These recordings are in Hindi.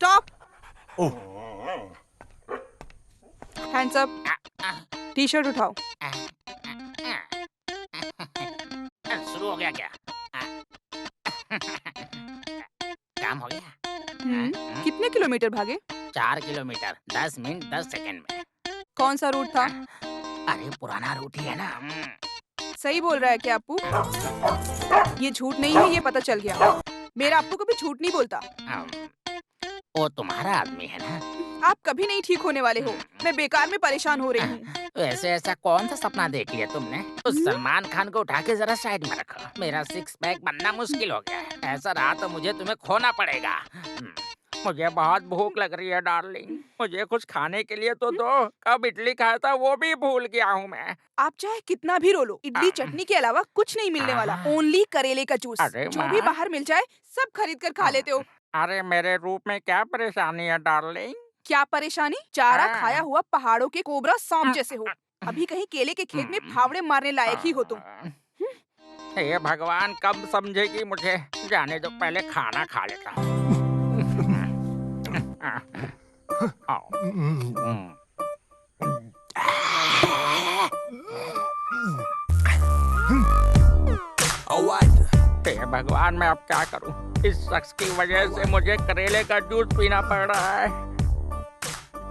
स्टॉप। ओह, हैंड्स अप। टी शर्ट उठाओ। शुरू हो गया क्या? काम हो गया? कितने किलोमीटर भागे? 4 किलोमीटर 10 मिनट 10 सेकंड में। कौन सा रूट था? अरे पुराना रूट ही है ना। सही बोल रहा है क्या अप्पू? ये झूठ नहीं है, ये पता चल गया। मेरा अप्पू कभी झूठ नहीं बोलता। वो तुम्हारा आदमी है ना। आप कभी नहीं ठीक होने वाले हो। मैं बेकार में परेशान हो रही हूँ। वैसे ऐसा कौन सा सपना देख लिया तुमने? उस सलमान खान को उठा के जरा साइड में रखो। मेरा 6 पैक बनना मुश्किल हो गया है। ऐसा रहा तो मुझे तुम्हें खोना पड़ेगा। मुझे बहुत भूख लग रही है डार्लिंग। मुझे कुछ खाने के लिए तो दो। कब इडली खाया था वो भी भूल गया हूँ मैं। आप चाहे कितना भी रो लो, इडली चटनी के अलावा कुछ नहीं मिलने वाला। ओनली करेले का जूस। अरे जो भी बाहर मिल जाए सब खरीद कर खा लेते हो। अरे मेरे रूप में क्या परेशानी है डार्लिंग? क्या परेशानी? चारा खाया हुआ पहाड़ों के कोबरा सांप जैसे हो। अभी कहीं केले के खेत में फावड़े मारने लायक ही हो तुम। हे भगवान, कब समझेगी मुझे? जाने दो, पहले खाना खा लेता हूँ। हे भगवान, मैं अब क्या करूं? इस शख्स की वजह से मुझे करेले का जूस पीना पड़ रहा है।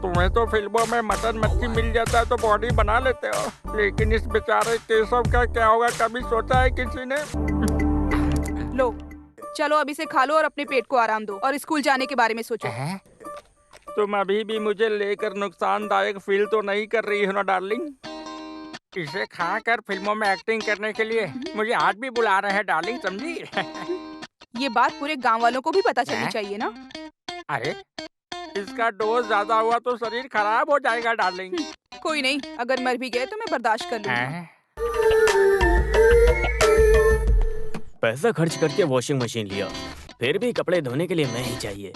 तुम्हें तो फिल्मों में मटन मच्छी मिल जाता है तो बॉडी बना लेते हो, लेकिन इस बेचारे केशव का क्या होगा? कभी सोचा है किसी ने? लो, चलो अब इसे खा लो और अपने पेट को आराम दो और स्कूल जाने के बारे में सोचो। तुम अभी भी मुझे लेकर नुकसानदायक फील तो नहीं कर रही हो ना डार्लिंग? इसे खाकर फिल्मों में एक्टिंग करने के लिए मुझे आज भी बुला रहे हैं डार्लिंग, समझी? ये बात पूरे गांव वालों को भी पता चलनी चाहिए ना। अरे इसका डोज ज्यादा हुआ तो शरीर खराब हो जाएगा डार्लिंग। कोई नहीं, अगर मर भी गए तो मैं बर्दाश्त कर लूंगी। पैसा खर्च करके वॉशिंग मशीन लिया, फिर भी कपड़े धोने के लिए मैं ही चाहिए।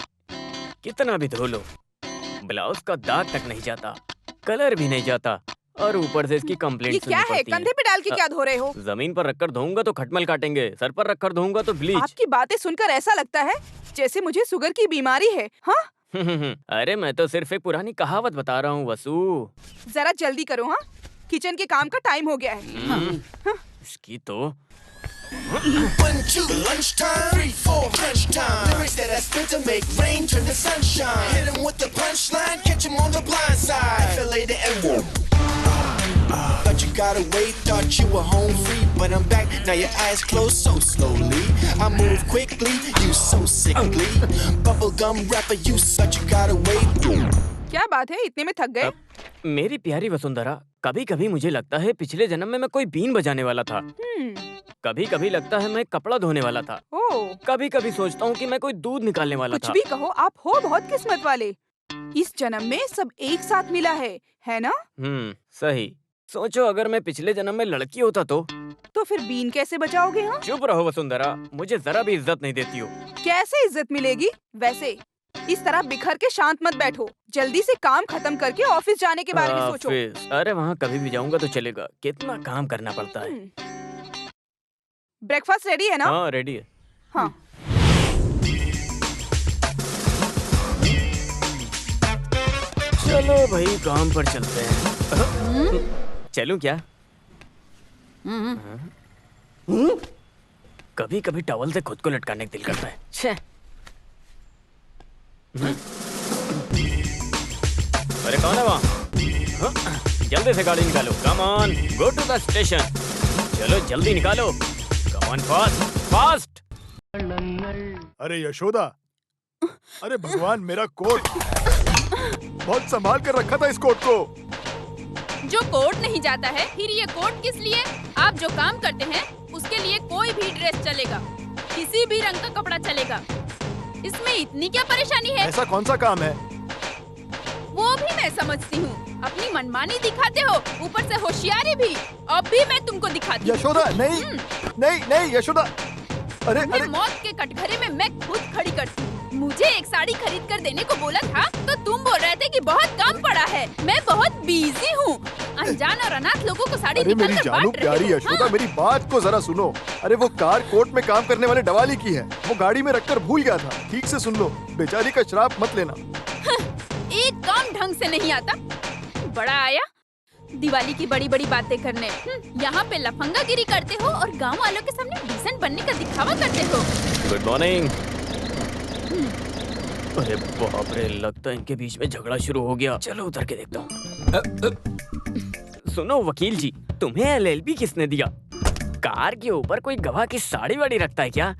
कितना भी धो लो, ब्लाउज का दाग तक नहीं जाता, कलर भी नहीं जाता, और ऊपर से इसकी कंप्लेंट ये क्या है? कंधे पे डाल के क्या धो रहे हो? जमीन पर रखकर धोऊंगा तो खटमल काटेंगे, सर पर रखकर धोऊंगा तो ब्लीच। आपकी बातें सुनकर ऐसा लगता है जैसे मुझे शुगर की बीमारी है। हाँ? अरे मैं तो सिर्फ एक पुरानी कहावत बता रहा हूँ वसु। जरा जल्दी करो। हाँ, किचन के काम का टाइम हो गया है। इसकी तो 1, 2, lunchtime. 3, 4, crunch time. Lyrics that I spit to make rain turn to sunshine. Hit 'em with the punchline, catch 'em on the blind side. Feel later and whoop. Thought you got away, thought you were home free, but I'm back. Now your eyes closed so slowly. I move quickly, you so sickly. Bubblegum rapper, you such you got away. क्या बात है, इतने में थक गए? मेरी प्यारी वसुंधरा, कभी कभी मुझे लगता है पिछले जन्म में मैं कोई बीन बजाने वाला था। कभी कभी लगता है मैं कपड़ा धोने वाला था। कभी कभी सोचता हूँ कि मैं कोई दूध निकालने वाला था। कुछ भी कहो, आप हो बहुत किस्मत वाले। इस जन्म में सब एक साथ मिला है ना? सही। सोचो अगर मैं पिछले जन्म में लड़की होता तो फिर बीन कैसे बचाओगे? हाँ? चुप रहो वसुंधरा, मुझे जरा भी इज्जत नहीं देती हो। कैसे इज्जत मिलेगी? वैसे इस तरह बिखर के शांत मत बैठो, जल्दी से काम खत्म करके ऑफिस जाने के बारे में सोचो। अरे वहाँ कभी भी जाऊंगा तो चलेगा, कितना काम करना पड़ता है। ब्रेकफास्ट रेडी है ना? हाँ रेडी है। हाँ। चलो भाई काम पर चलते हैं। चलूं क्या? कभी कभी टॉवल से खुद को लटकाने का दिल करता है। छे। अरे कौन है वहाँ? जल्दी से गाड़ी निकालो। Come on, go to the station. चलो जल्दी निकालो। Come on, fast fast. अरे यशोदा, अरे भगवान, मेरा कोट बहुत संभाल कर रखा था इस कोट को। जो कोट नहीं जाता है, फिर ये कोट किस लिए? आप जो काम करते हैं उसके लिए कोई भी ड्रेस चलेगा, किसी भी रंग का कपड़ा चलेगा। इसमें इतनी क्या परेशानी है? ऐसा कौन सा काम है? वो भी मैं समझती हूँ। अपनी मनमानी दिखाते हो, ऊपर से होशियारी भी। अब भी मैं तुमको दिखाती हूँ। यशोदा, नहीं नहीं नहीं यशोदा। अरे मौत के कटघरे में मैं खुद खड़ी करती हूँ। मुझे एक साड़ी खरीद कर देने को बोला था तो तुम बोल रहे थे कि बहुत काम पड़ा है। मैं बहुत बिजी हूँ। अनजान और अनाथ लोगों को साड़ी अरे मेरी निकाल कर जानू बांट रहे प्यारी हो। यशोदा, हाँ। मेरी बात को जरा सुनो। अरे वो कार कोर्ट में काम करने वाले डवाली की है, वो गाड़ी में रखकर भूल गया था। ठीक से सुन लो, बेचारी का श्राप मत लेना। एक काम ढंग से नहीं आता। बड़ा आया दिवाली की बड़ी बड़ी बातें करने। यहाँ पे लफंगागिरी करते हो और गांव वालों के सामने डिसेंट बनने का दिखावा करते हो। Good morning. अरे बाप रे, लगता है इनके बीच में झगड़ा शुरू हो गया। चलो उतर के देखता हूँ। सुनो वकील जी, तुम्हें एलएलबी किसने दिया? कार के ऊपर कोई गवाह की साड़ी वाड़ी रखता है क्या?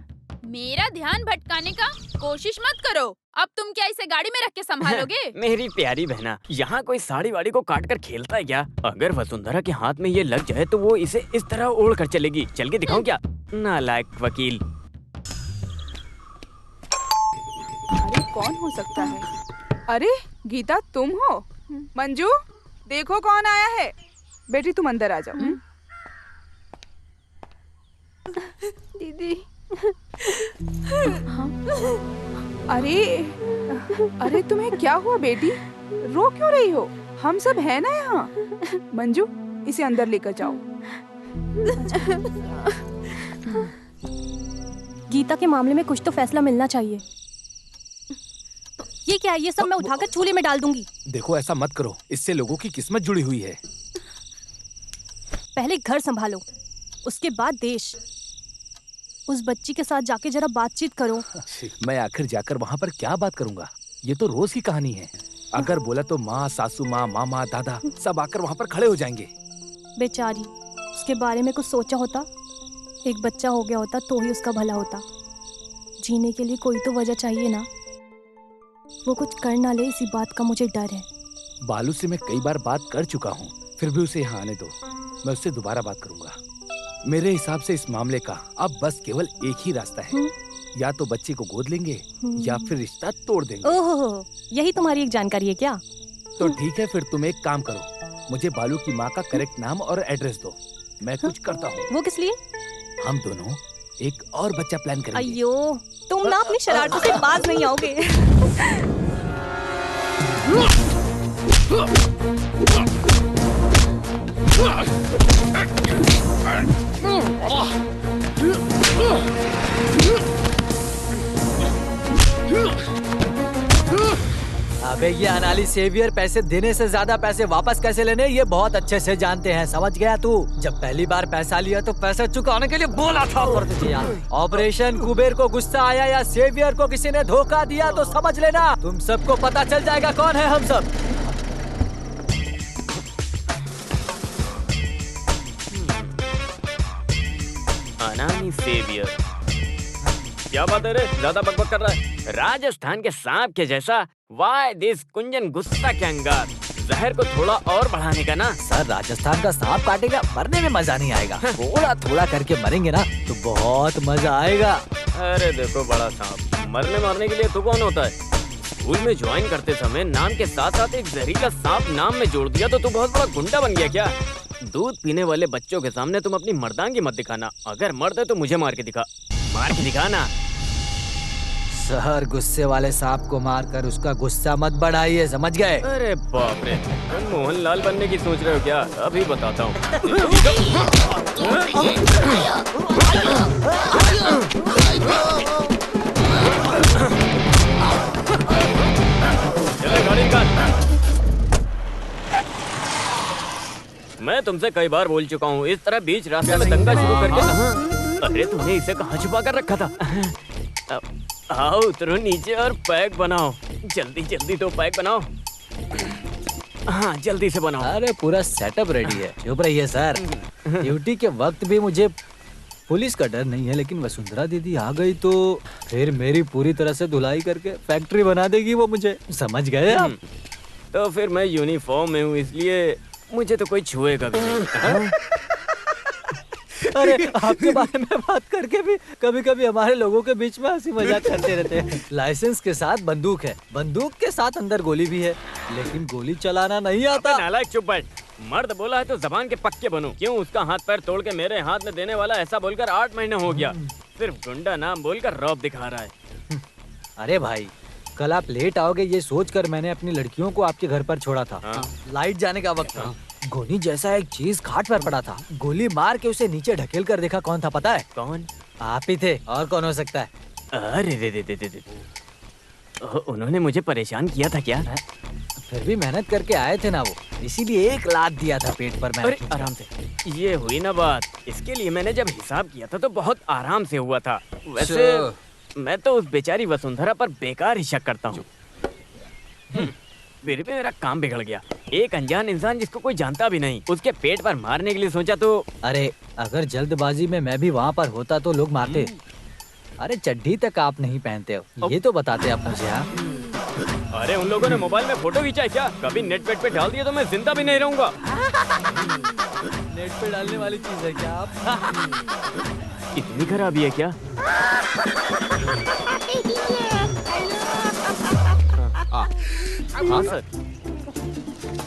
मेरा ध्यान भटकाने का कोशिश मत करो। अब तुम क्या इसे गाड़ी में रख के संभालोगे? मेरी प्यारी बहना, यहाँ कोई साड़ी वाड़ी को काट कर खेलता है क्या? अगर वसुंधरा के हाथ में ये लग जाए तो वो इसे इस तरह ओढ़ कर चलेगी। चल के दिखाऊं क्या? नालायक वकील। अरे कौन हो सकता है? अरे गीता, तुम हो? मंजू, देखो कौन आया है। बेटी तुम अंदर आ जाओ। दीदी। अरे तुम्हें क्या हुआ बेटी? रो क्यों रही हो? हम सब है ना यहाँ। मंजू, इसे अंदर लेकर जाओ। गीता के मामले में कुछ तो फैसला मिलना चाहिए। ये क्या है? ये सब मैं उठाकर चूल्हे में डाल दूंगी। देखो ऐसा मत करो, इससे लोगों की किस्मत जुड़ी हुई है। पहले घर संभालो, उसके बाद देश। उस बच्ची के साथ जाके जरा बातचीत करो। मैं आखिर जाकर वहाँ पर क्या बात करूँगा? ये तो रोज की कहानी है। अगर बोला तो माँ, सासू माँ, मामा, दादा सब आकर वहाँ पर खड़े हो जाएंगे। बेचारी, उसके बारे में कुछ सोचा होता। एक बच्चा हो गया होता तो ही उसका भला होता। जीने के लिए कोई तो वजह चाहिए ना। वो कुछ कर ना ले, इसी बात का मुझे डर है। बालू से मैं कई बार बात कर चुका हूँ, फिर भी उसे यहाँ आने दो। मैं उससे दोबारा बात करूंगा। मेरे हिसाब से इस मामले का अब बस केवल एक ही रास्ता है। या तो बच्चे को गोद लेंगे या फिर रिश्ता तोड़ देंगे। ओहो, यही तुम्हारी एक जानकारी है क्या? तो ठीक है, फिर तुम एक काम करो, मुझे बालू की माँ का करेक्ट नाम और एड्रेस दो, मैं कुछ करता हूँ। वो किस लिए? हम दोनों एक और बच्चा प्लान करेंगे। अयो, तुम ना अपनी शरारतों से बाज नहीं आओगे। अबे ये अनाली सेवियर पैसे देने से ज्यादा पैसे वापस कैसे लेने ये बहुत अच्छे से जानते हैं, समझ गया तू? जब पहली बार पैसा लिया तो पैसे चुकाने के लिए बोला था पर तुझे यार। ऑपरेशन कुबेर को गुस्सा आया या सेवियर को किसी ने धोखा दिया तो समझ लेना तुम सबको पता चल जाएगा कौन है हम सब। अनानी सेवियर, क्या बात है रे? ज्यादा बकबक कर रहा है। राजस्थान के सांप के जैसा। वाई दिस कुंजन गुस्सा के अंगार। जहर को थोड़ा और बढ़ाने का ना। सर, राजस्थान का सांप काटेगा, मरने में मजा नहीं आएगा। थोड़ा थोड़ा करके मरेंगे ना तो बहुत मजा आएगा। अरे देखो बड़ा सांप, मरने मारने के लिए तो कौन होता है? स्कूल में ज्वाइन करते समय नाम के साथ साथ एक जहरीला सांप नाम में जोड़ दिया तो तू बहुत बड़ा गुंडा बन गया क्या? दूध पीने वाले बच्चों के सामने तुम अपनी मर्दांगी मत दिखाना। अगर मर्द है तो मुझे मार के दिखा। मार के दिखाना। सर, गुस्से वाले सांप को मारकर उसका गुस्सा मत बढ़ाइए, समझ गए? अरे बाप रे, तुम मोहनलाल बनने की सोच रहे हो क्या? अभी बताता हूँ। चले गाड़ी निकाल। मैं तुमसे कई बार बोल चुका हूँ, इस तरह बीच रास्ते में दंगा शुरू करके। अरे तुमने इसे कहाँ छुपा कर रखा था? आओ उतरो नीचे और पैक बनाओ। जल्दी जल्दी तो पैक बनाओ। हाँ जल्दी से बनाओ। अरे पूरा सेटअप रेडी है, चुप रहिए सर। ड्यूटी के वक्त भी मुझे पुलिस का डर नहीं है, लेकिन वसुंधरा दीदी आ गई तो फिर मेरी पूरी तरह से धुलाई करके फैक्ट्री बना देगी वो मुझे, समझ गए आप? तो फिर मैं यूनिफॉर्म में हूँ इसलिए मुझे तो कोई छुएगा भी नहीं। अरे आपके बारे में बात करके भी कभी कभी हमारे लोगों के बीच में हंसी मजाक करते रहते हैं। लाइसेंस के साथ बंदूक है, बंदूक के साथ अंदर गोली भी है, लेकिन गोली चलाना नहीं आता। नालायक चुप बैठ। मर्द बोला है तो जबान के पक्के बनो। क्यों उसका हाथ पैर तोड़ के मेरे हाथ में देने वाला ऐसा बोलकर 8 महीने हो गया। सिर्फ गुंडा नाम बोलकर रौब दिखा रहा है। अरे भाई, कल आप लेट आओगे ये सोचकर मैंने अपनी लड़कियों को आपके घर पर छोड़ा था। हाँ। लाइट जाने का वक्त था। गोली जैसा एक चीज खाट पर पड़ा था। गोली मार के उसे नीचे ढकेल कर देखा कौन था पता है? कौन? आप ही थे, और कौन हो सकता है? अरे दे। उन्होंने मुझे परेशान किया था क्या? फिर भी मेहनत करके आए थे ना वो, इसीलिए एक लात दिया था पेट पर मैंने। अरे आराम से, ये हुई ना बात। इसके लिए मैंने जब हिसाब किया था तो बहुत आराम से हुआ था। वैसे मैं तो उस बेचारी वसुंधरा पर बेकार ही शक करता हूँ। फिर भी मेरा काम बिगड़ गया। एक अनजान इंसान जिसको कोई जानता भी नहीं, उसके पेट पर मारने के लिए सोचा तो। अरे अगर जल्दबाजी में मैं भी वहाँ पर होता तो लोग मारते। अरे चड्डी तक आप नहीं पहनते हो, ये तो बताते आप मुझे। हाँ, अरे उन लोगों ने मोबाइल में फोटो खींचा है क्या? कभी नेट पेट पे डाल दिया तो मैं जिंदा भी नहीं रहूंगा। नेट पे डालने वाली चीज है क्या आप? इतनी खराबी है क्या? हाँ सर।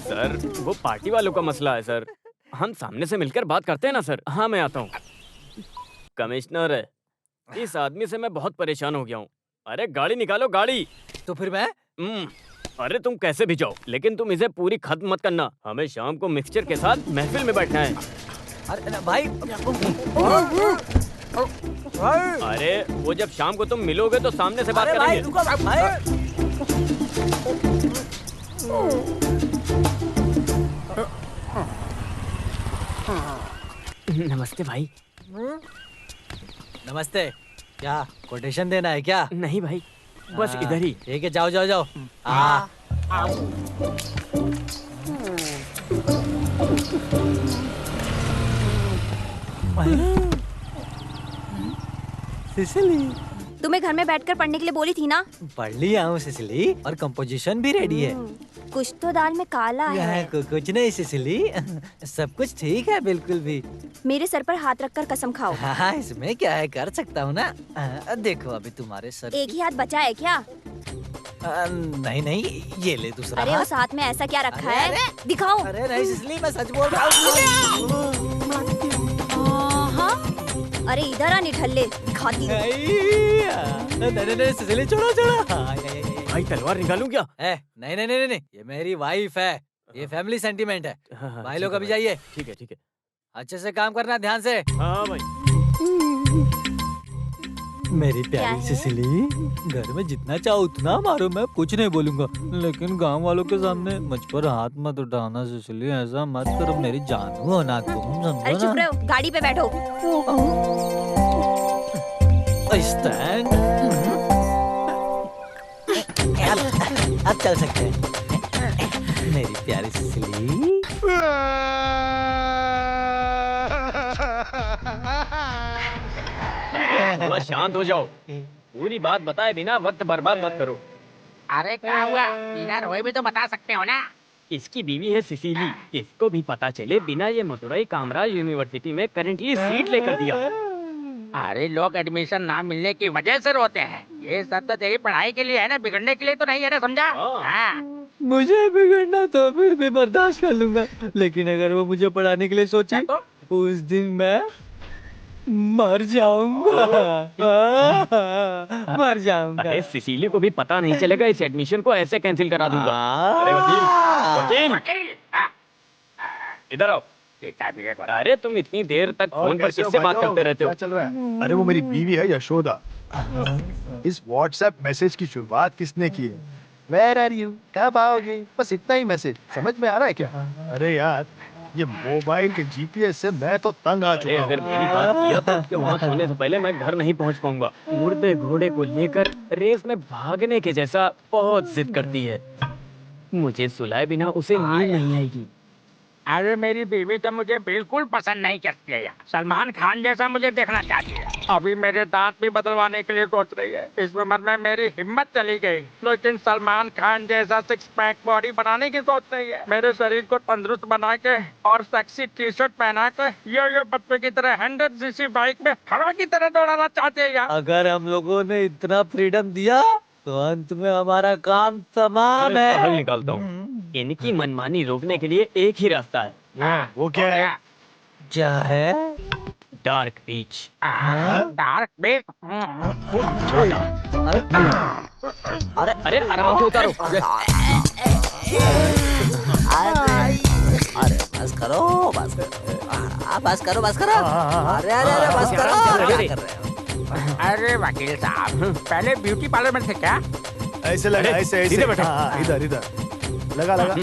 सर वो पार्टी वालों का मसला है सर। हम सामने से मिलकर बात करते हैं ना सर। हाँ मैं आता हूँ। कमिश्नर, इस आदमी से मैं बहुत परेशान हो गया हूँ। अरे गाड़ी निकालो, गाड़ी। तो फिर मैं? अरे तुम कैसे भी जाओ, लेकिन तुम इसे पूरी खत्म मत करना। हमें शाम को मिक्सचर के साथ महफिल में बैठना है। अरे भाई, अरे वो जब शाम को तुम मिलोगे तो सामने से बात करेंगे। नमस्ते भाई। नमस्ते। क्या कोटेशन देना है क्या? नहीं भाई, बस इधर ही। ठीक है, जाओ जाओ जाओ। सिसिली, तुम्हें घर में बैठकर पढ़ने के लिए बोली थी ना? पढ़ लिया हूँ सिसिली, और कंपोजिशन भी रेडी है। कुछ तो दाल में काला है। कुछ नहीं सिसिली, सब कुछ ठीक है बिल्कुल भी। मेरे सर पर हाथ रखकर कसम खाओ। हाँ, इसमें क्या है, कर सकता हूँ ना। देखो अभी तुम्हारे सर। एक ही हाथ बचा है क्या? नहीं नहीं, ये ले दूसरा। अरे उस हाथ में ऐसा क्या रखा है? दिखाओ। अरे नहीं सिसिली, मैं सच बोल रहा हूँ। अरे इधर आ निठल्ले, दिखाती हूँ। नहीं सिसिली, छोड़ो छोड़ो। भाई तलवार निकालूं क्या? नहीं नहीं नहीं नहीं, ये मेरी वाइफ है। ये फैमिली सेंटीमेंट है। भाई लोग अभी जाइए। ठीक है ठीक है। अच्छे से काम करना, ध्यान से। हाँ भाई। मेरी प्यारी सिसिली, घर में जितना चाहो उतना मारो, मैं कुछ नहीं बोलूंगा, लेकिन गांव वालों के सामने मुझ पर हाथ मत उठाना सिसिली। ऐसा मत करो, मेरी जानू हो ना तुम, समझो ना? अरे चुप रहो, गाड़ी पे बैठो। स्टैंड। अब चल सकते हैं मेरी प्यारी सिसिली। थोड़ा शांत हो जाओ। पूरी बात बताए बिना वक्त बर्बाद मत करो। अरे क्या हुआ? बिना रोए भी तो बता सकते हो ना। इसकी बीवी है सिसिली। इसको भी पता चले बिना ये मदुरई कामराज यूनिवर्सिटी में करंटली सीट लेकर दिया। अरे लोग एडमिशन ना मिलने की वजह से रोते हैं। ये सब तो तेरी पढ़ाई के लिए है ना, बिगड़ने के लिए तो नहीं है ना, समझा? हाँ। मुझे बिगड़ना तो फिर भी बर्दाश्त कर लूंगा, लेकिन अगर वो मुझे पढ़ाने के लिए सोची तो उस दिन मैं मर जाऊंगा। मर जाऊंगा। अरे सिसिली को भी पता नहीं चलेगा, इस एडमिशन को ऐसे कैंसिल करा दूंगा। अरे वकील, इधर आओ। अरे तुम इतनी देर तक फोन पर किससे बात करते रहते हो? क्या चल रहा है? अरे वो मेरी बीवी है यशोदा। इस व्हाट्सएप मैसेज की शुरुआत किसने की है? Where are you? कब आओगे? बस इतना ही मैसेज समझ में आ रहा है क्या? अरे यार, ये मोबाइल के जीपीएस से मैं तो तंग आ चुका हूँ। अगर मेरी बात किया तो उसके वहाँ सोने से पहले मैं घर नहीं पहुँच पाऊंगा। मुर्दे घोड़े को लेकर रेस में भागने के जैसा बहुत जिद करती है। मुझे सुलाए बिना उसे नींद नहीं आएगी। अरे मेरी बीवी तो मुझे बिल्कुल पसंद नहीं करती है। सलमान खान जैसा मुझे देखना चाहती है। अभी मेरे दांत भी बदलवाने के लिए सोच रही है। इस उम्र में मेरी हिम्मत चली गई, लेकिन सलमान खान जैसा सिक्स पैक बॉडी बनाने की सोच रही है। मेरे शरीर को तंदुरुस्त बना के और सेक्सी टी शर्ट पहना के यो बच्चे की तरह 100 सीसी बाइक में हवा की तरह दौड़ाना चाहते हैं यार। अगर हम लोगों ने इतना फ्रीडम दिया तो अंत में हमारा काम तमाम है। हल निकालता हूँ। इनकी मनमानी रोकने के लिए एक ही रास्ता है। वो क्या है? क्या है? डार्क बीच। डार्क बीच। अरे अरे आराम से उतारो। अरे बस करो बस करो बस करो। अरे अरे अरे बस करो। क्या कर रहे हो? अरे वकील साहब, पहले ब्यूटी पार्लर में थे क्या? ऐसे लगा, ऐसे ऐसे। इधर इधर लगा लगा।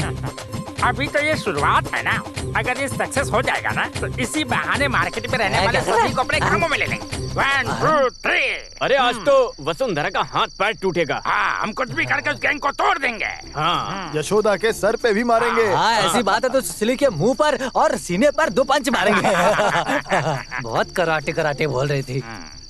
अभी तो ये शुरुआत है ना। अगर ये सक्सेस हो जाएगा ना तो इसी बहाने मार्केट में रहने वाले सभी को अपने कामों में ले लेंगे। 1 2 3। अरे आज तो वसुंधरा का हाथ पैर टूटेगा। हाँ, हम कुछ भी करके उस गैंग को तोड़ देंगे। हाँ, यशोदा के सर पे भी मारेंगे। हाँ ऐसी बात है तो सिली के मुंह पर और सीने पर 2 पंच मारेंगे। बहुत कराटे कराटे बोल रही थी,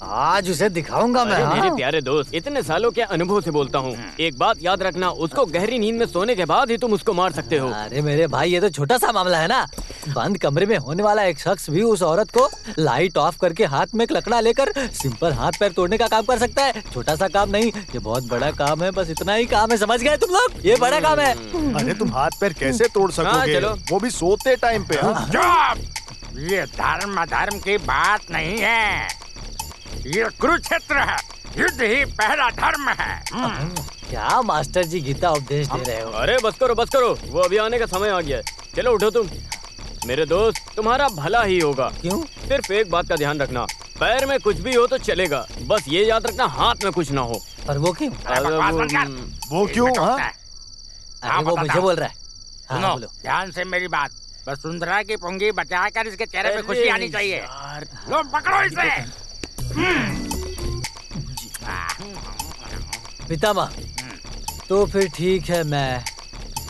आज उसे दिखाऊंगा मैं। मेरे प्यारे दोस्त, इतने सालों के अनुभव से बोलता हूँ, एक बात याद रखना, उसको गहरी नींद में सोने के बाद ही तुम उसको मार सकते हो। अरे मेरे भाई, ये तो छोटा सा मामला है ना। बंद कमरे में होने वाला एक शख्स भी उस औरत को लाइट ऑफ करके हाथ में एक लकड़ा लेकर सिंपल हाथ पैर तोड़ने का काम कर सकता है। छोटा सा काम नहीं, ये बहुत बड़ा काम है। बस इतना ही काम है, समझ गए तुम लोग? ये बड़ा काम है। अरे तुम हाथ पैर कैसे तोड़ सकोगे? चलो। वो भी सोते टाइम पे। चुप! ये धर्म अधर्म की बात नहीं है, ये कुरुक्षेत्र है। युद्ध ही पहला धर्म है। क्या मास्टर जी गीता उपदेश दे रहे हो? अरे बस करो, वो अभी आने का समय आ गया है। चलो उठो तुम। मेरे दोस्त, तुम्हारा भला ही होगा। क्यों? सिर्फ एक बात का ध्यान रखना, पैर में कुछ भी हो तो चलेगा, बस ये याद रखना हाथ में कुछ ना हो। पर वो क्यों? वो क्यों? अरे वो मुझे बोल रहा है। सुनो ध्यान से मेरी बात। वसुंधरा की पुंगी बचाकर इसके चेहरे पे खुशी आनी चाहिए। लो पकड़ो इसे। पितामह, तो फिर ठीक है, मैं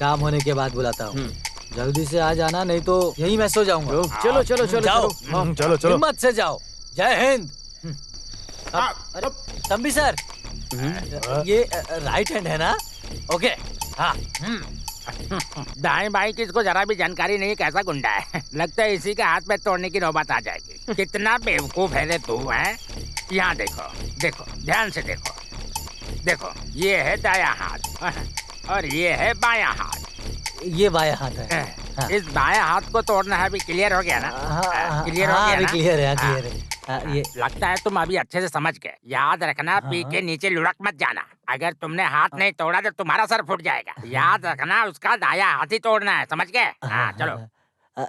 काम होने के बाद बुलाता हूँ। जल्दी से आ जाना, नहीं तो यहीं मैं सो जाऊंगा। चलो चलो चलो जाओ। चलो चलो। हिम्मत से जाओ। जय हिंद। अरे तंबी सर, ये राइट हैंड है ना? ओके। हाँ। दाएं बाएं की इसको जरा भी जानकारी नहीं, कैसा गुंडा है। लगता है इसी के हाथ में तोड़ने की नौबत आ जाएगी। कितना बेवकूफ है रे तू, है? यहाँ देखो, देखो ध्यान से देखो। देखो ये है दायां हाथ और ये है बायां हाथ। ये बायां हाथ है। हाँ। इस बायां हाथ को तोड़ना है। अभी क्लियर हो गया ना? क्लियर हो गया ना? क्लियर है, क्लियर है। ये लगता है तुम अभी अच्छे से समझ गए। याद रखना, पी के नीचे लुढ़क मत जाना। अगर तुमने हाथ नहीं तोड़ा तो तुम्हारा सर फूट जाएगा। याद रखना, उसका दायां हाथ ही तोड़ना है, समझ गए? हाँ चलो।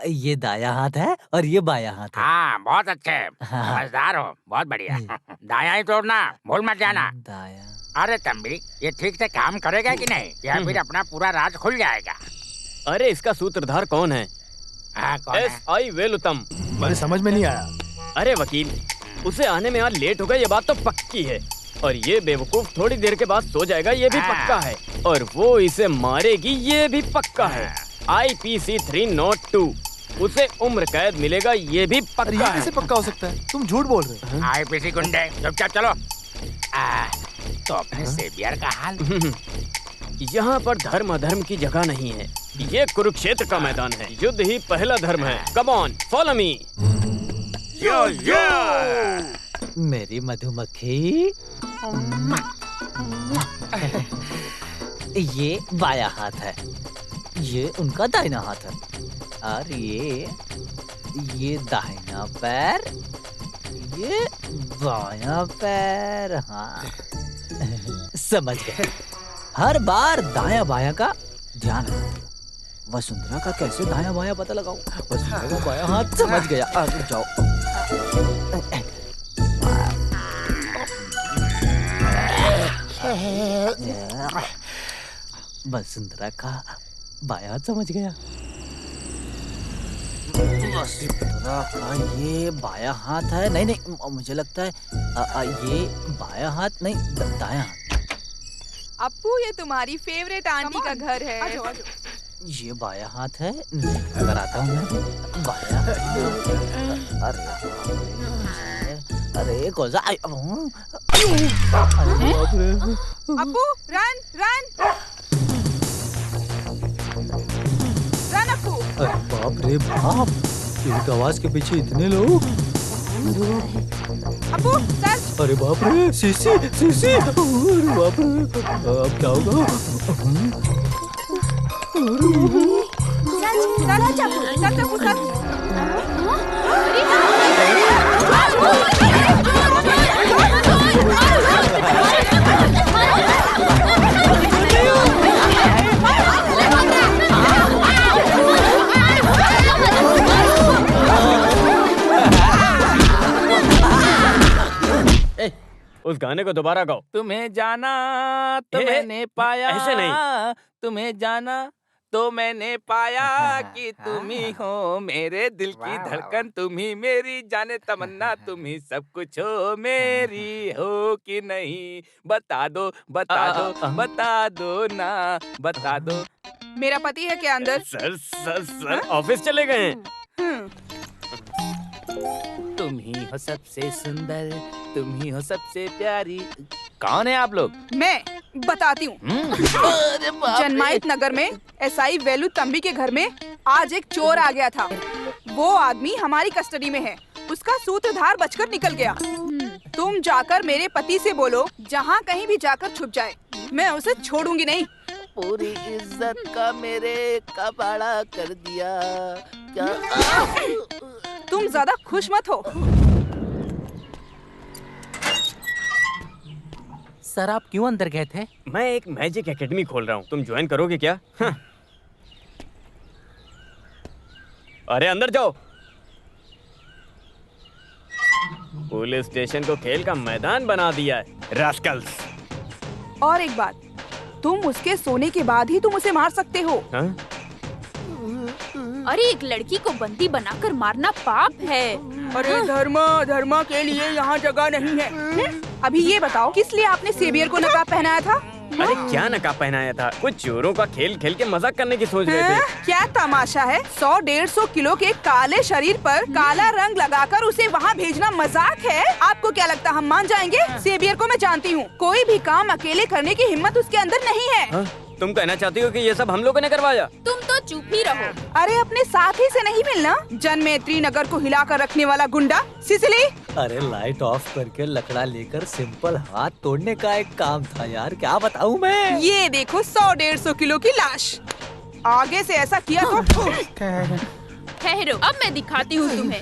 ये दायां हाथ है और ये बायां हाथ है। हाँ बहुत अच्छे, समझदार हो, बहुत बढ़िया। दायां ही तोड़ना, भूल मत जाना। दायां। अरे तंबी, ये ठीक से काम करेगा कि नहीं, या फिर अपना पूरा राज खुल जाएगा? अरे इसका सूत्रधार कौन है? हाँ कौन है? SI वेलुतम। मुझे समझ में नहीं आया। अरे वकील, उसे आने में आज लेट हो गया, ये बात तो पक्की है। और ये बेवकूफ थोड़ी देर के बाद सो जाएगा, ये भी पक्का है। और वो इसे मारेगी, ये भी पक्का है। IPC 302, उसे उम्र कैद मिलेगा, ये भी पक्का है। कैसे पक्का हो सकता है? तुम झूठ बोल रहे हो। IPC गुंडे, चुपचाप चलो। तो अपने सेवियर का हाल? यहाँ पर धर्म अधर्म की जगह नहीं है, ये कुरुक्षेत्र का मैदान है। युद्ध ही पहला धर्म है। Come on, follow me. Yo yo. मेरी मधुमक्खी। ये बायां हाथ है, ये उनका दाहिना हाथ है, और ये दाहिना पैर, ये बायां पैर। हाँ समझ गए। हर बार दायां बायां का ध्यान रखो। वसुंधरा का कैसे दायां बायां पता लगाऊं? वसुंधरा का बायां हाथ समझ गया। आगे जाओ। वसुंधरा का बायां हाथ समझ गया। वसुंधरा का ये बायां हाथ है। नहीं नहीं, मुझे लगता है ये बायां हाथ नहीं, दायां हाथ। अप्पू, ये तुम्हारी फेवरेट आंटी का घर है। आजो, आजो। ये बायां हाथ है। अगर आता हूँ मैं बायां। अरे कौन सा? Appu, run run run Appu. बाप रे बाप, एक आवाज के पीछे इतने लोग। अप्पू सर्च। अरे बाप रे, सीसी सीसी। अरे बाप रे, अब क्या होगा? Search search Appu, search Appu search. उस गाने को दोबारा गाओ। तुम्हें जाना तो मैंने पाया, ऐसे नहीं। तुम्हें जाना तो मैंने पाया कि तुम ही हो मेरे दिल की धड़कन, तुम ही मेरी जाने तमन्ना, तुम ही सब कुछ हो, मेरी हो कि नहीं, बता दो बता दो बता दो ना, बता दो। मेरा पति है क्या अंदर? सर ऑफिस चले गए हैं। तुम ही हो सबसे सुंदर, तुम ही हो सबसे प्यारी। कौन है आप लोग? मैं बताती हूँ। जनमाइत नगर में एसआई वेलू तंबी के घर में आज एक चोर आ गया था। वो आदमी हमारी कस्टडी में है। उसका सूत्रधार बचकर निकल गया। तुम जाकर मेरे पति से बोलो जहाँ कहीं भी जाकर छुप जाए, मैं उसे छोड़ूंगी नहीं। पूरी इज्जत का मेरे कबाड़ा कर दिया क्या? तुम ज्यादा खुश मत हो। सर आप क्यों अंदर गए थे? मैं एक मैजिक एकेडमी खोल रहा हूँ, तुम ज्वाइन करोगे क्या? हाँ। अरे अंदर जाओ। पुलिस स्टेशन को खेल का मैदान बना दिया है रास्कल्स। और एक बात, तुम उसके सोने के बाद ही तुम उसे मार सकते हो। हाँ? अरे एक लड़की को बंदी बनाकर मारना पाप है। अरे धर्म के लिए यहाँ जगह नहीं है। अभी ये बताओ किस लिए आपने सेवियर को नकाब पहनाया था? अरे क्या नकाब पहनाया था? कुछ चोरों का खेल खेल के मजाक करने की सोच रहे थे। क्या तमाशा है? 100-150 किलो के काले शरीर पर काला रंग लगाकर उसे वहाँ भेजना मजाक है? आपको क्या लगता हम मान जाएंगे? सेवियर को मैं जानती हूँ, कोई भी काम अकेले करने की हिम्मत उसके अंदर नहीं है। हाँ? तुम कहना चाहती हो कि ये सब हम लोगों ने करवाया? तुम तो चुप ही रहो। अरे अपने साथी से नहीं मिलना, जनमेत्री नगर को हिलाकर रखने वाला गुंडा सिसिली। अरे लाइट ऑफ करके लकड़ा लेकर सिंपल हाथ तोड़ने का एक काम था यार, क्या बताऊं मैं। ये देखो 100-150 किलो की लाश। आगे से ऐसा किया तो ठहरो, अब मैं दिखाती हूँ तुम्हें।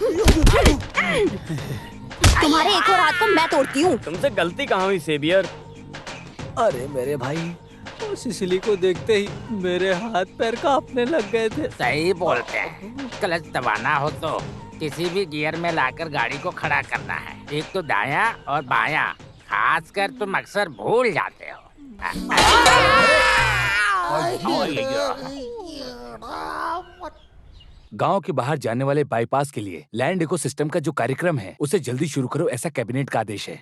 तुम्हारे एक और हाथ को मैं तोड़ती हूँ। तुमसे गलती कहाँ हुई सेवियर? अरे मेरे भाई, सिसिली को देखते ही मेरे हाथ पैर कांपने लग गए थे। सही बोलते हैं, क्लच दबाना हो तो किसी भी गियर में लाकर गाड़ी को खड़ा करना है। एक तो दायां और बायां, खासकर तुम अक्सर भूल जाते हो। गांव के बाहर जाने वाले बाईपास के लिए लैंड इकोसिस्टम का जो कार्यक्रम है उसे जल्दी शुरू करो, ऐसा कैबिनेट का आदेश है।